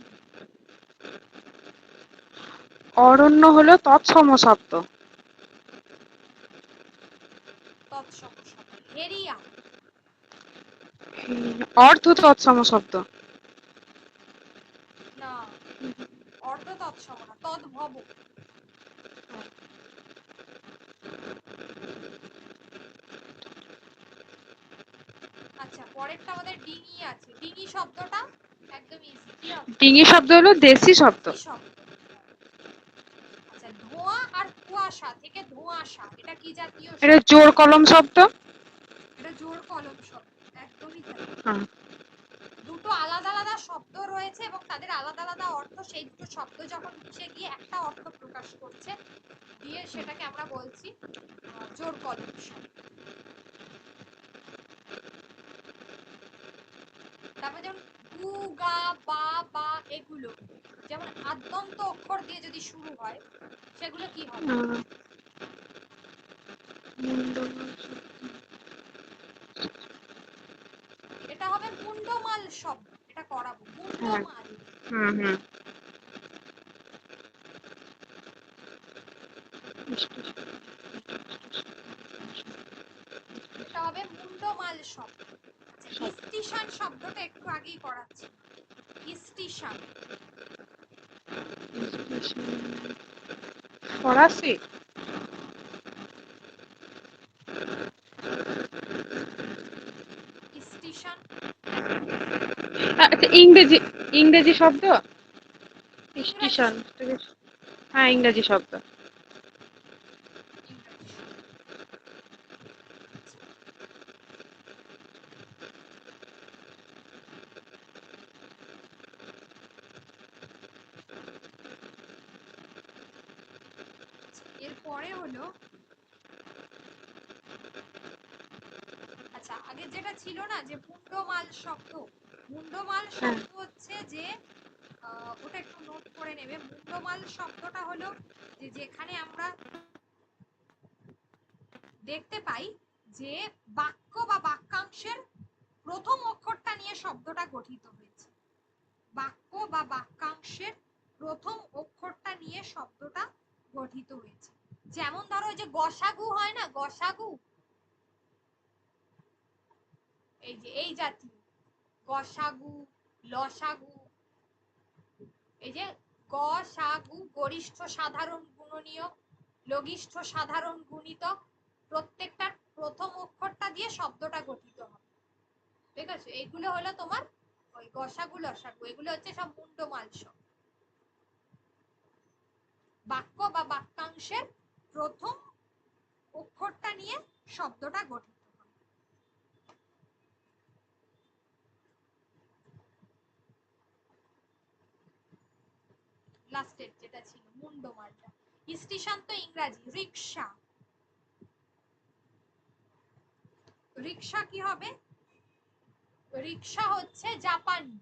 অরণ্য হলো তৎসম শব্দ। তৎসম শব্দ। হেরিয়া, অর্ধ তৎসম শব্দ। না, অর্ধ তৎসম না, তদ্ভব। আচ্ছা, পরেরটা আমাদের ডিঙি আছে। ডিঙি শব্দটা একদম ইজি, কি হবে? ডিঙি শব্দ হলো দেশি শব্দ। কি শব্দ? আচ্ছা, ধোঁয়া আর কুয়াশা থেকে ধোঁয়াশা, এটা কি জাতীয় এটা শব্দ? জোর কলম শব্দ। এটা জোর কলম শব্দ, একদমই তাই। হ্যাঁ, দুটো আলাদা আলাদা শব্দ রয়েছে এবং তাদের আলাদা আলাদা অর্থ, সেই দুটো শব্দ যখন মিশে গিয়ে একটা অর্থ প্রকাশ করছে, দিয়ে সেটাকে আমরা বলছি জোর কলম শব্দ। তারপর যেমন গু, গা, বা, বা, এগুলো যেমন আদ্যন্ত অক্ষর দিয়ে যদি শুরু হয়, সেগুলো কি হবে? এটা হবে মুন্ডমাল শব্দ, এটা করাবো, হ্যাঁ, মুন্ডমাল। হুম হুম। এটা হবে মুন্ডমাল শব্দ। আচ্ছা, স্টেশন শব্দটা একটু আগেই করাচ্ছি, স্টেশন। ফরাসি। স্টেশন, আচ্ছা, ইংরেজি, ইংরেজি শব্দ। ইংরাজি স্টেশন। শব্দ, হ্যাঁ, ইংরেজি শব্দ। ইংরাজি শব্দ। এরপরে হলো, আচ্ছা আগে যেটা ছিল না যে মুন্ডমাল শব্দ, মুন্ডমাল হ্যাঁ, শব্দ হচ্ছে যে ওটা একটু নোট করে নেবে। মুন্ডমাল শব্দটা হলো যে যেখানে আমরা দেখতে পাই যে বাক্য বা বাক্যাংশের প্রথম অক্ষরটা নিয়ে শব্দটা গঠিত হয়েছে। বাক্য বা বাক্যাংশের প্রথম অক্ষরটা নিয়ে শব্দটা গঠিত হয়েছে। যেমন ধরো ওই যে গসাগু হয় না, গসাগু, এই যে এই জাতীয় গসাগু, লসাগু, এই যে গসাগু, গরিষ্ঠ সাধারণ গুণনীয়, লঘিষ্ঠ সাধারণ গুণিতক, প্রত্যেকটার প্রথম অক্ষরটা দিয়ে শব্দটা গঠিত হবে। ঠিক আছে, এগুলো হলো তোমার ওই গসাগু লসাগু, এগুলো হচ্ছে সব মুন্ডমাল শব্দ। বাক্য বা বাক্যাংশের প্রথম অক্ষরটা নিয়ে শব্দটা গঠিত হয়। লাস্টের যেটা ছিল মুন্ডমালটা, স্টেশন তো ইংরাজি, রিক্সা। রিক্সা কি হবে? রিক্সা হচ্ছে জাপানি।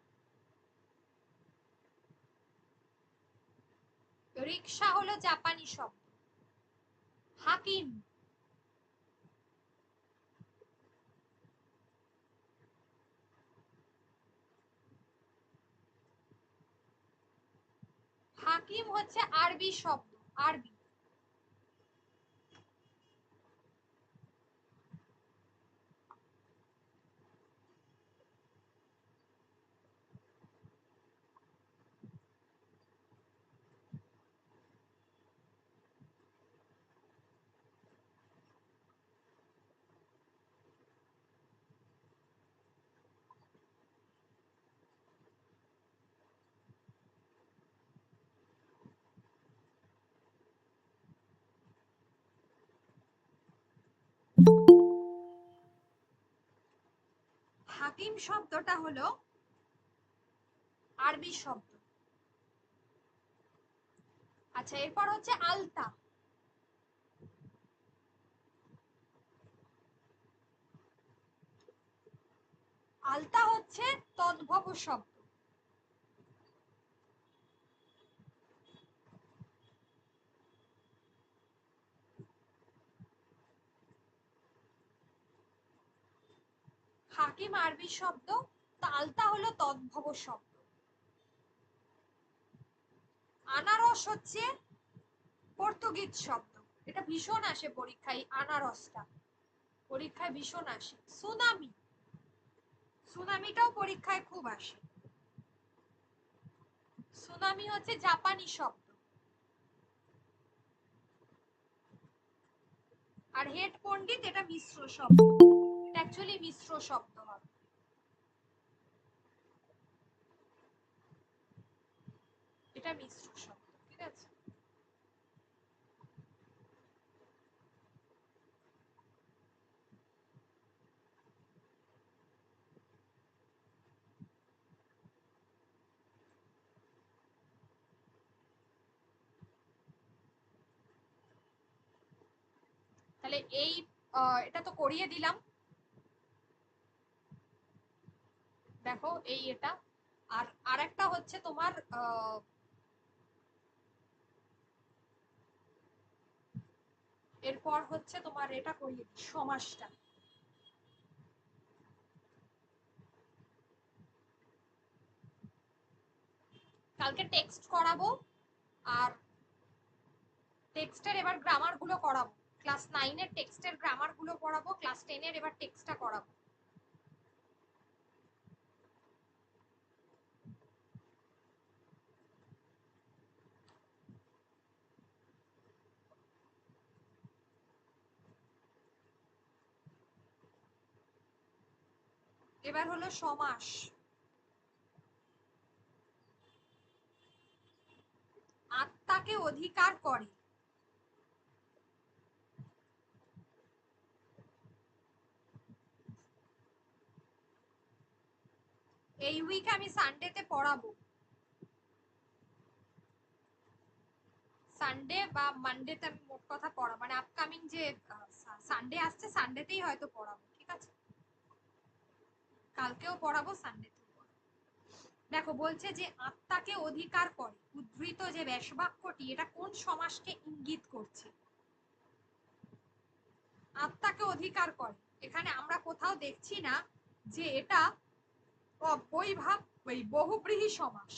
রিক্সা হলো জাপানি শব্দ। হাকিম। হাকিম হচ্ছে আরবি শব্দ, আরবি। হাকিম শব্দটা হলো আরবি শব্দ। আচ্ছা, এরপর হচ্ছে আলতা। আলতা হচ্ছে তদ্ভব শব্দ। হাকিম আরবি শব্দ, আলতা হলো তদ্ভব শব্দ। আনারস হচ্ছে পর্তুগিজ শব্দ। এটা ভীষণ আসে পরীক্ষায়, আনারসটা পরীক্ষায় ভীষণ আসে। সুনামি, সুনামিটাও পরীক্ষায় খুব আসে। সুনামি হচ্ছে জাপানি শব্দ। আর হেড পণ্ডিত এটা মিশ্র শব্দ, এটা অ্যাকচুয়ালি মিশ্র শব্দ হবে। এটা মিশ্র শব্দ, ঠিক আছে। তাহলে এই এটা তো করিয়ে দিলাম, দেখো এই এটা। আর আরেকটা হচ্ছে তোমার এরপর হচ্ছে তোমার এটা করিয়ে দিই, সমাসটা। কালকে টেক্সট করাবো, আর টেক্সটের এবার গ্রামার গুলো করাবো। ক্লাস 9 এর টেক্সটের গ্রামার গুলো পড়াবো, ক্লাস 10 এর এবার টেক্সটটা করাবো। এবার হলো সমাস। আত্মাকে অধিকার করে। এই উইক আমি সানডেতে পড়াবো, সানডে বা মানডেতে আমি মোট কথা পড়াবো, মানে আপকামিং যে সানডে আসছে সানডেতেই হয়তো পড়াবো, ঠিক আছে। কালকেও পড়াবো, সানডেতেও পড়াবো। দেখো বলছে যে আত্মাকে অধিকার করে, উদ্ধৃত যে ব্যাসবাক্যটি এটা কোন সমাসকে ইঙ্গিত করছে? আত্মাকে অধিকার করে, এখানে আমরা কোথাও দেখছি না যে এটা অব্যয়ভাব বহুব্রীহি সমাস।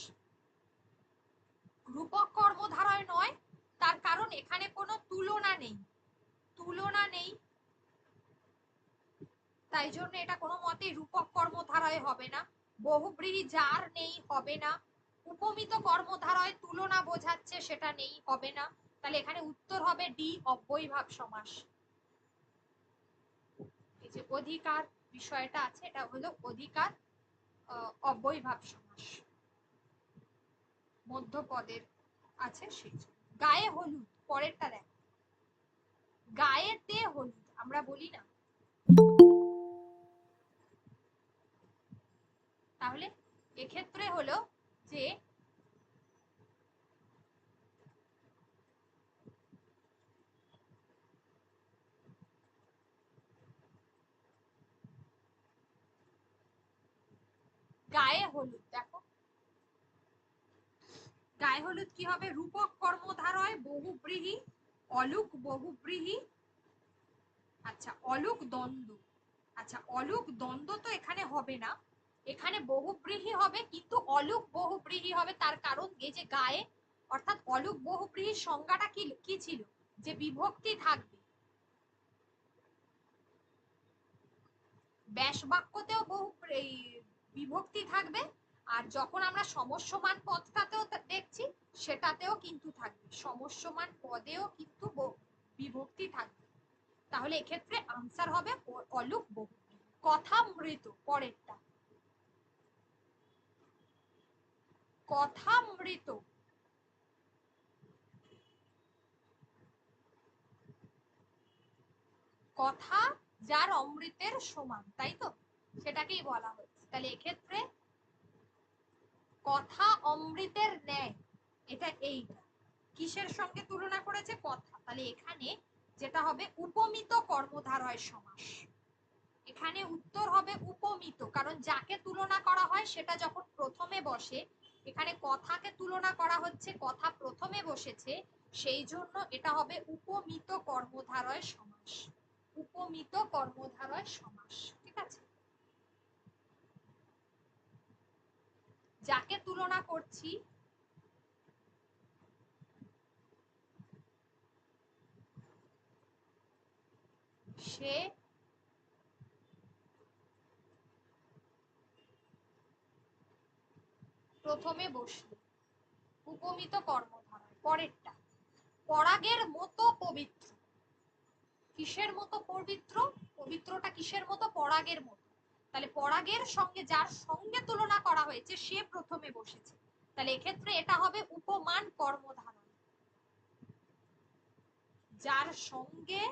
রূপক কর্মধারয় নয়, তার কারণ এখানে কোনো তুলনা নেই, তুলনা নেই, তাই জন্য এটা কোনো মতেই রূপক কর্মধারয় হবে না। বহুব্রীহি যার নেই, হবে না। উপমিত কর্মধারয় তুলনা বোঝাচ্ছে, সেটা নেই, হবে না। তাহলে এখানে উত্তর হবে ডি, অব্যয়ভাব সমাস। এই যে অধিকার বিষয়টা আছে, এটা হলো অধিকার অব্যয়ভাব সমাস, মধ্যপদের আছে সেই। গায়ে হলুদ, পরেরটা দেখ, গায়ের দিয়ে হলুদ আমরা বলি না, তাহলে এক্ষেত্রে হলো যে গায়ে হলুদ কি হবে? রূপক কর্মধারয় বহুব্রীহি, অলুক বহুব্রীহি। আচ্ছা অলুক দ্বন্দ্ব, আচ্ছা অলুক দ্বন্দ্ব তো এখানে হবে না, এখানে বহুব্রীহি হবে, কিন্তু অলুক বহুব্রীহি হবে। তার কারণ এই যে গায়ে, অর্থাৎ অলুক বহুব্রীহির সংজ্ঞাটা কি কি ছিল? যে বিভক্তি থাকবে, ব্যাস বাক্যতেও বহু বিভক্তি থাকবে, আর যখন আমরা সমস্যমান পদটাতেও দেখছি সেটাতেও কিন্তু থাকবে, সমস্যমান পদেও কিন্তু বিভক্তি থাকবে। তাহলে এক্ষেত্রে আনসার হবে অলুক বহুব্রীহি। কথামৃত, পরেরটা কথামৃত। কথা যার অমৃতের সমান, তাই তো, সেটাকেই বলা হচ্ছে। তাহলে এক্ষেত্রে কথা অমৃতের ন্যায়, এটা এইটা কিসের সঙ্গে তুলনা করেছে? কথা। তাহলে এখানে যেটা হবে উপমিত কর্মধারয় সমাস। এখানে উত্তর হবে উপমিত, কারণ যাকে তুলনা করা হয় সেটা যখন প্রথমে বসে, এখানে কথাকে তুলনা করা হচ্ছে, কথা প্রথমে বসেছে, সেই জন্য এটা হবে উপমিত কর্মধারয় সমাস। উপমিত কর্মধারয় সমাস, ঠিক আছে। যাকে তুলনা করছি সে প্রথমে বসলো, উপমিত কর্মধারয়। পরেরটা পরাগের মতো পবিত্র। কিসের মতো পবিত্র? পবিত্রটা কিসের মতো? পরাগের মতো। তাহলে পরাগের সঙ্গে যার সঙ্গে তুলনা করা হয়েছে সে প্রথমে বসেছে, তাহলে এক্ষেত্রে এটা হবে উপমান কর্মধারয়। যার সঙ্গে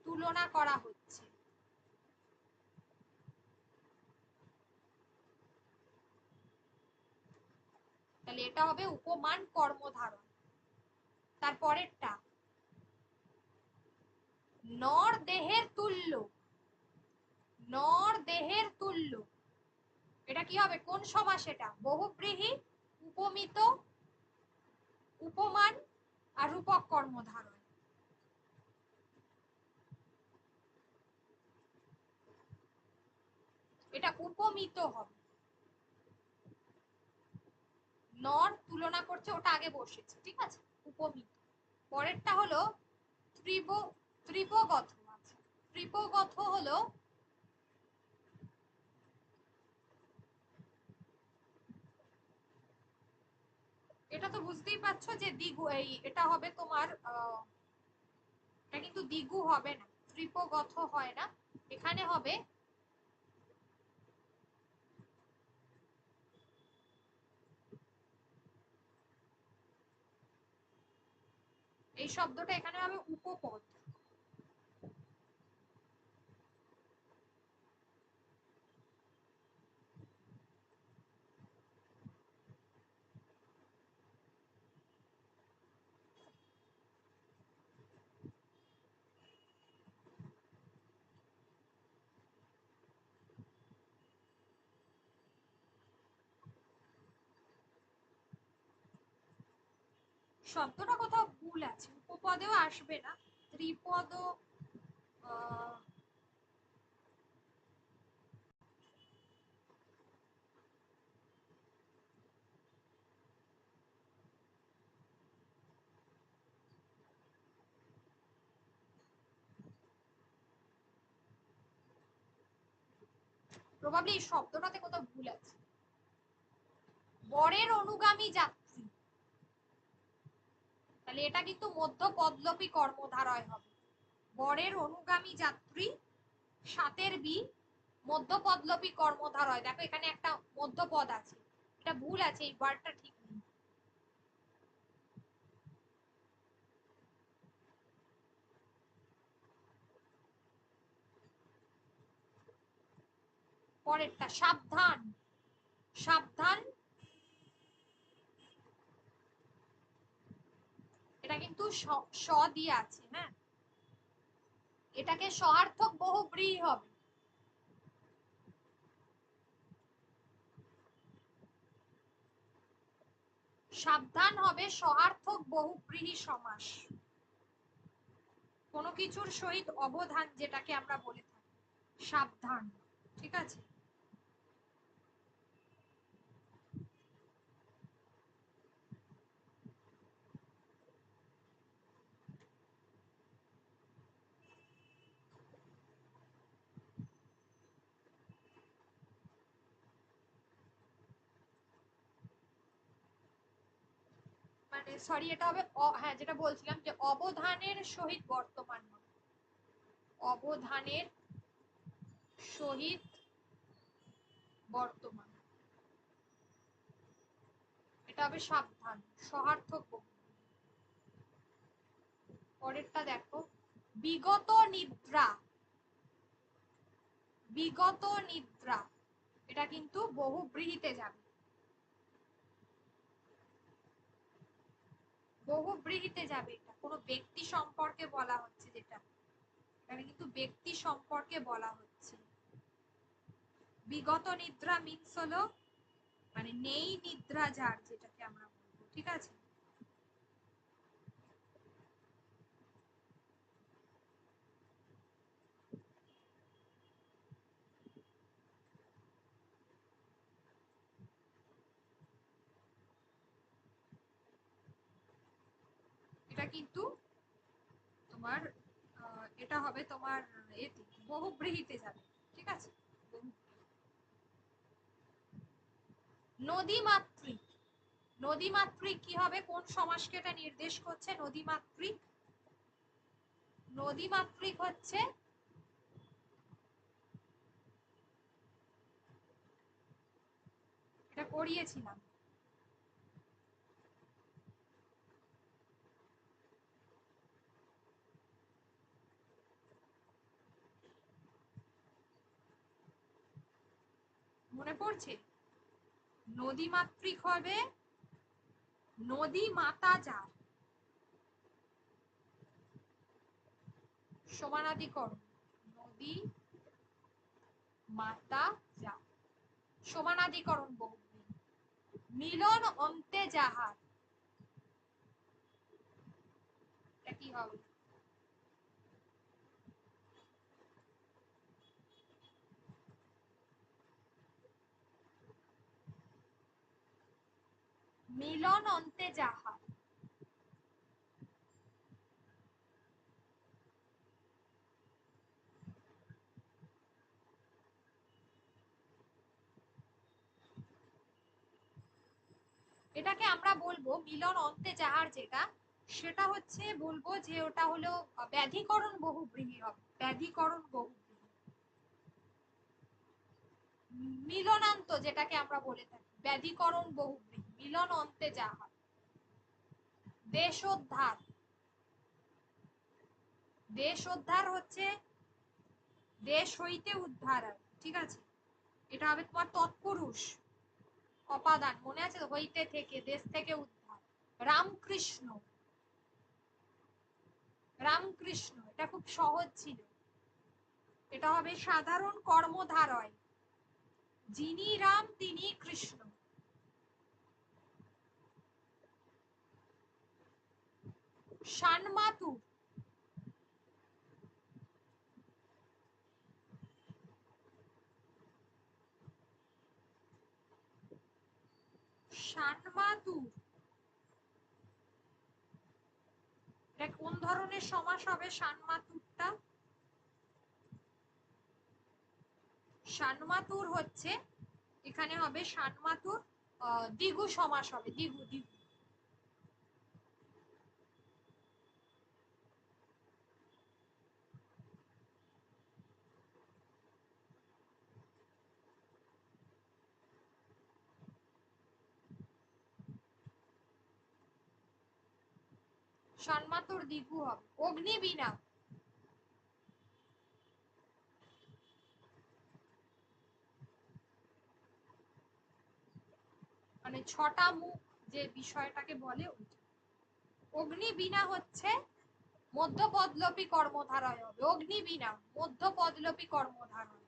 তুলনা করা হচ্ছে তাহলে এটা হবে উপমান কর্মধারয়। তারপরেরটা নর দেহের তুল্য। নর দেহের তুল্য, এটা কি হবে? কোন সমাস এটা? বহুব্রীহি, উপমিত, উপমান আর রূপক কর্মধারয়। এটা উপমিত হবে। নর তুলনা করছে, ওটা আগে বসেছে, ঠিক আছে, উপমিত। পরেরটা হলো ত্রিপগথ। আছে ত্রিপগথ হলো এটা তো বুঝতেই পারছো যে দ্বিগু, এই এটা হবে তোমার এটা কিন্তু দ্বিগু হবে না, ত্রিপগথ হয় না, এখানে হবে এই শব্দটা এখানে হবে উপপদ। শব্দটা কোথাও ভুল আছে, উপপদেও আসবে না, ত্রিপদ প্রবাবলি এই শব্দটাতে কোথাও ভুল আছে। বরের অনুগামী যাত্রী, তাহলে এটা কিন্তু মধ্য পদলোপী কর্মধারয় হবে। বরের অনুগামী যাত্রী, সাতের বি, মধ্য পদলোপী কর্মধারয়। দেখো এখানে একটা মধ্য পদ আছে, এটা ভুল আছে, এই ওয়ার্ডটা ঠিক নেই। পরেরটা সাবধান। সাবধান, এটা কিন্তু স দিয়ে আছে, হ্যাঁ, এটাকে সহার্থক বহুব্রীহি হবে। সাবধান হবে সহার্থক বহুব্রীহি সমাস। কোনো কিছুর সহিত অবধান যেটাকে আমরা বলে থাকি, সাবধান, ঠিক আছে। মানে সরি, এটা হবে হ্যাঁ, যেটা বলছিলাম যে অবধানের সহিত বর্তমান নয়, অবধানের সহিত বর্তমান, এটা হবে সাবধান, সহার্থক বহুব্রীহি। পরেরটা দেখো, বিগত নিদ্রা, বিগত নিদ্রা, এটা কিন্তু বহুব্রীহিতে যাবে, বহুব্রীহিতে যাবে। এটা কোনো ব্যক্তি সম্পর্কে বলা হচ্ছে, যেটা এখানে কিন্তু ব্যক্তি সম্পর্কে বলা হচ্ছে। বিগত নিদ্রা মিন্স হলো মানে নেই নিদ্রা যার, যেটাকে আমরা বলবো, ঠিক আছে। এটা কিন্তু তোমার এটা হবে তোমার এতে বহুব্রীহিতে যাবে, ঠিক আছে। নদীমাতৃক, নদীমাতৃক কি হবে, কোন সমাসকে এটা নির্দেশ করছে? নদীমাতৃক, নদীমাতৃক হচ্ছে এটা পড়িয়েছিলাম, মনে পড়ছে? নদীমাতৃক হবে নদী মাতা যার, সমানাধিকরণ, নদী মাতা যার, সমানাধিকরণ বহুব্রীহি। মিলন অন্তে যাহার, এটা কি হবে? মিলন অন্তে যাহার, এটাকে আমরা বলবো মিলন অন্তে যাহার, যেটা সেটা হচ্ছে বলবো যে ওটা হলো ব্যাধিকরণ বহুব্রীহি হবে, ব্যাধিকরণ বহুব্রীহি। মিলনান্ত যেটাকে আমরা বলে থাকি, ব্যাধিকরণ বহুব্রীহি, মিলন অন্তে যাহার। দেশোদ্ধার, দেশোদ্ধার হচ্ছে দেশ হইতে উদ্ধার, ঠিক আছে। এটা হবে তোমার তৎপুরুষ অপাদান, মনে আছে তো? হইতে থেকে, দেশ থেকে উদ্ধার। রামকৃষ্ণ, রামকৃষ্ণ, এটা খুব সহজ ছিল, এটা হবে সাধারণ কর্মধারয়, যিনি রাম তিনি কৃষ্ণ। শানমাতুর, শানমাতুর, এটা কোন ধরনের সমাস হবে? শানমাতুরটা, শানমাতুর হচ্ছে এখানে হবে শানমাতুর দ্বিগু সমাস হবে, দ্বিগু, দ্বিগু। শানমাতুর দ্বিগু হবে। অগ্নিবীণা, মানে ছটা মুখ যে বিষয়টাকে বলে ওইটা। অগ্নিবীণা হচ্ছে মধ্যপদলোপী কর্মধারয় হবে, অগ্নিবীণা মধ্যপদলোপী কর্মধারয়।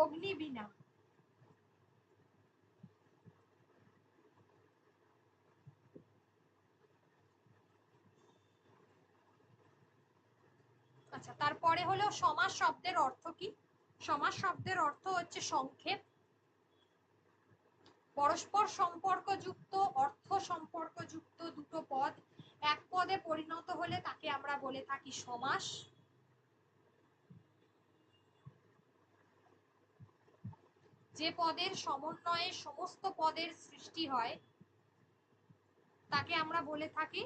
অগ্নিবীণা। আচ্ছা, তারপরে হলো সমাস শব্দের অর্থ কি? সমাস শব্দের অর্থ হচ্ছে সংক্ষেপ, পরস্পর সম্পর্কযুক্ত, অর্থ সম্পর্কযুক্ত দুটো পদ এক পদে পরিণত হলে তাকে আমরা বলে থাকি সমাস। যে পদের সমন্বয়ে সমস্ত পদের সৃষ্টি হয় তাকে আমরা বলে থাকি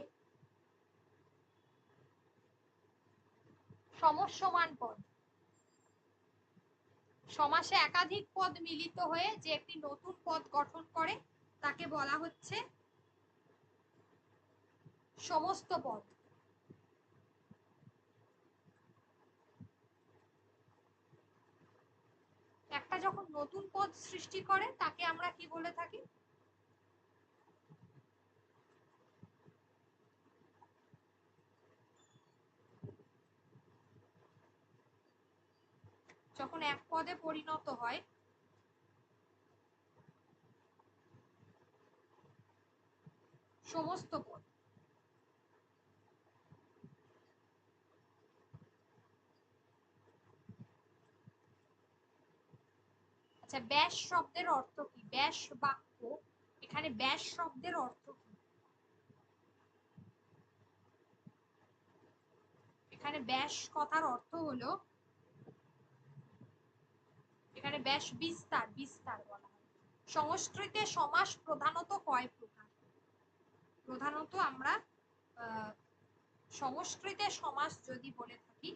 সমস্যমান পদ। সমাসে একাধিক পদ মিলিত হয়ে যে একটি নতুন পদ গঠন করে তাকে বলা হচ্ছে সমস্ত পদ। একটা যখন নতুন পদ সৃষ্টি করে তাকে আমরা কি বলে থাকি? যখন এক পদে পরিণত হয় সমস্ত পদ। আচ্ছা, ব্যাস শব্দের অর্থ কি? ব্যাস বাক্য, এখানে ব্যাস শব্দের অর্থ কি? এখানে ব্যাস কথার অর্থ হলো, এখানে ব্যাস বিস্তার, বিস্তার বলা হয়। সংস্কৃতে সমাস প্রধানত কয় প্রকার? প্রধানত আমরা সংস্কৃতে সমাস যদি বলে থাকি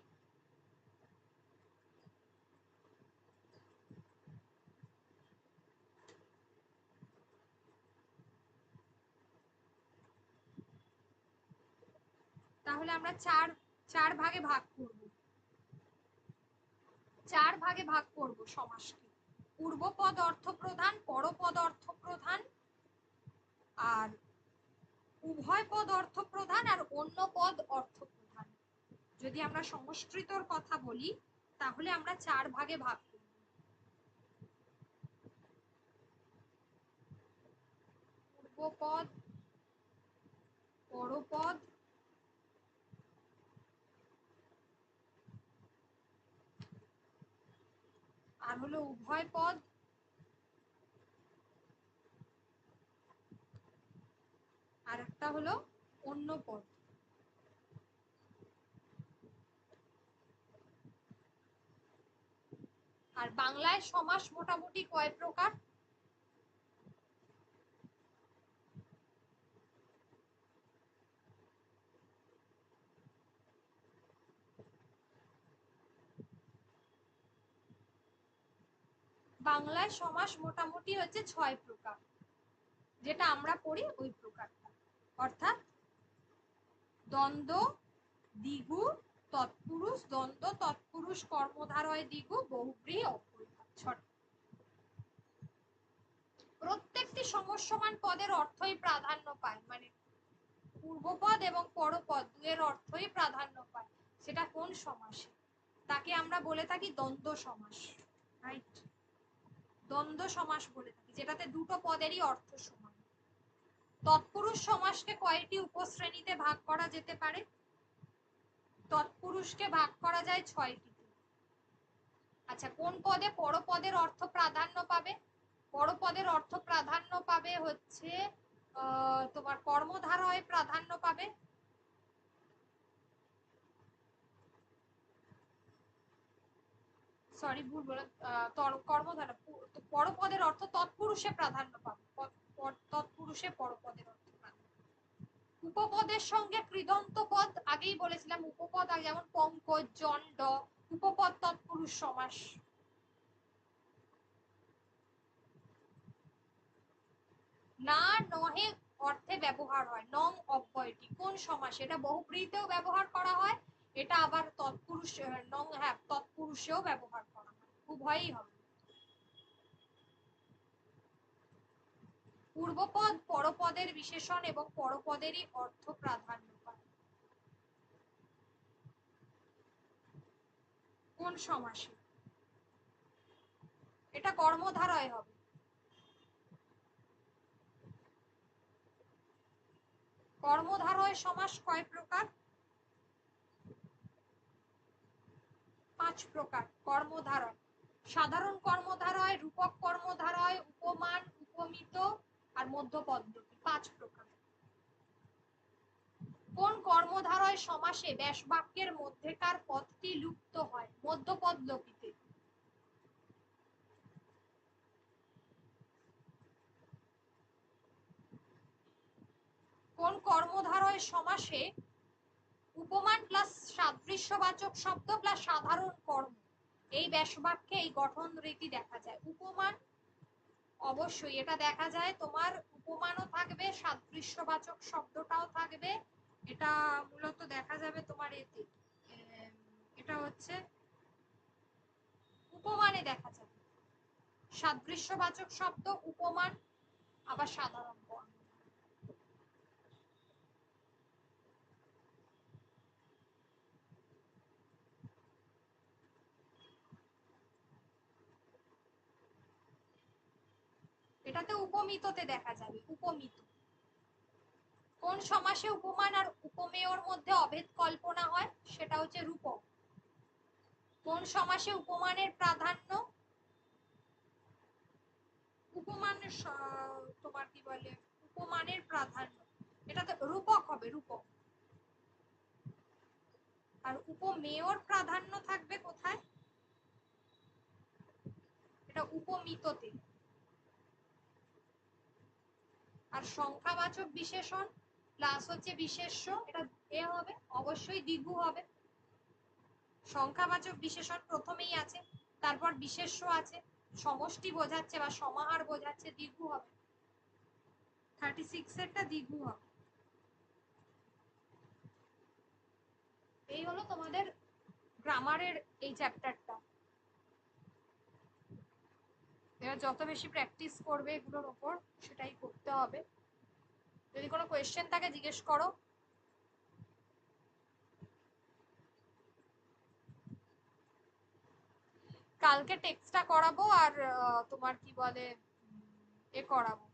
তাহলে আমরা চার ভাগে ভাগ করব। চার ভাগে ভাগ করব সমাসকে। পূর্বপদ অর্থপ্রধান, পরপদ অর্থপ্রধান, আর উভয় পদ অর্থপ্রধান, আর অন্য পদ অর্থপ্রধান। যদি আমরা সংস্কৃতর কথা বলি তাহলে আমরা চার ভাগে ভাগ করব। পূর্বপদ, পরপদ, আর হলো উভয় পদ, আর একটা হলো অন্য পদ। আর বাংলায় সমাস মোটামুটি কয় প্রকার? বাংলায় সমাস মোটামুটি হচ্ছে 6 প্রকার, যেটা আমরা পড়ি ওই প্রকারটা, অর্থাৎ দ্বন্দ্ব, দ্বিগু, তৎপুরুষ, দ্বন্দ্ব, তৎপুরুষ, কর্মধারয় দ্বিগু, বহুব্রীহি, অপরিহার। প্রত্যেকটি সমস্যমান পদের অর্থই প্রাধান্য পায়, মানে পূর্বপদ এবং পরপদ দুয়ের অর্থই প্রাধান্য পায়। সেটা কোন সমাসে? তাকে আমরা বলে থাকি দ্বন্দ্ব সমাস, রাইট? দ্বন্দ্ব সমাস বলে থাকি, যেটাতে দুটো পদেরই অর্থ সমান। তৎপুরুষ সমাসকে কয়টি উপশ্রেণীতে ভাগ করা যেতে পারে? তৎপুরুষকে ভাগ করা যায় 6টি। আচ্ছা, কোন পদে পরপদের অর্থ প্রাধান্য পাবে? পরপদের অর্থ প্রাধান্য পাবে হচ্ছে তোমার কর্মধারয় প্রাধান্য পাবে, সরি ভুল বলে, কর্মধারা। পরপদের অর্থ তৎপুরুষে প্রাধান্য পাবে, তৎপুরুষে পরপদের অর্থ প্রাধান্য। উপপদের সঙ্গে কৃদন্ত পদ আগেই বলেছিলাম, উপপদ যেমন পঙ্কজ, জন্ড, উপপদ তৎপুরুষ সমাস। না, নহে অর্থে ব্যবহার হয় নং অব্যয়টি কোন সমাসে? এটা বহুব্রীহিতেও ব্যবহার করা হয়, এটা আবার তৎপুরুষ নং, হ্যাঁ, তৎপুরুষেও ব্যবহার করা হয়, উভয়ই হবে। পূর্বপদ পরপদের বিশেষণ এবং পরপদেরই অর্থ প্রাধান্য পায় কোন সমাসে? এটা কর্মধারয় হবে। কর্মধারয় সমাস কয় প্রকার? 5 প্রকার কর্মধারয়। সাধারণ কর্মধারয়, রূপক কর্মধারয়, উপমান, উপমিত আর মধ্যপদলোপী, 5 প্রকার। কোন কর্মধারয় সমাসে ব্যাস বাক্যের মধ্যেকার পদটি লুপ্ত হয়? মধ্যপদলোপীতে। কোন কর্মধারয় সমাসে উপমান প্লাস সাদৃশ্যবাচক শব্দ প্লাস সাধারণ কর্ম এই ব্যাস বাক্যে এই গঠন রীতি দেখা যায়? উপমান, অবশ্যই এটা দেখা যায়। তোমার উপমানও থাকবে, সাদৃশ্যবাচক শব্দটাও থাকবে। এটা মূলত দেখা যাবে তোমার এতে, এটা হচ্ছে উপমানে দেখা যাবে সাদৃশ্যবাচক শব্দ, উপমান, আবার সাধারণ কর্ম। এটাতে উপমিততে দেখা যাবে, উপমিত। কোন সমাসে উপমান আর উপমেয়র মধ্যে অভেদ কল্পনা হয়? সেটা হচ্ছে রূপক। কোন সমাসে উপমানের প্রাধান্য? উপমানের তোমার কি বলে, উপমানের প্রাধান্য, এটাতে রূপক হবে, রূপক। আর উপমেয়র প্রাধান্য থাকবে কোথায়? এটা উপমিততে। আর সংখ্যাবাচক বিশেষণ প্লাস হচ্ছে বিশেষ্য, এটা এ হবে, অবশ্যই দ্বিগু হবে। সংখ্যাবাচক বিশেষণ প্রথমেই আছে, তারপর বিশেষ্য আছে, সমষ্টি বোঝাচ্ছে বা সমাহার বোঝাচ্ছে, দ্বিগু হবে। 36 এরটা দ্বিগু হবে। এই হলো তোমাদের গ্রামারের এই চ্যাপ্টারটা। এবার যত বেশি প্র্যাকটিস করবে এগুলোর উপর, সেটাই করতে হবে। যদি কোনো কোয়েশ্চেন থাকে জিজ্ঞেস করো। কালকে টেক্সটটা করাবো আর তোমার কি বলে এ করাবো,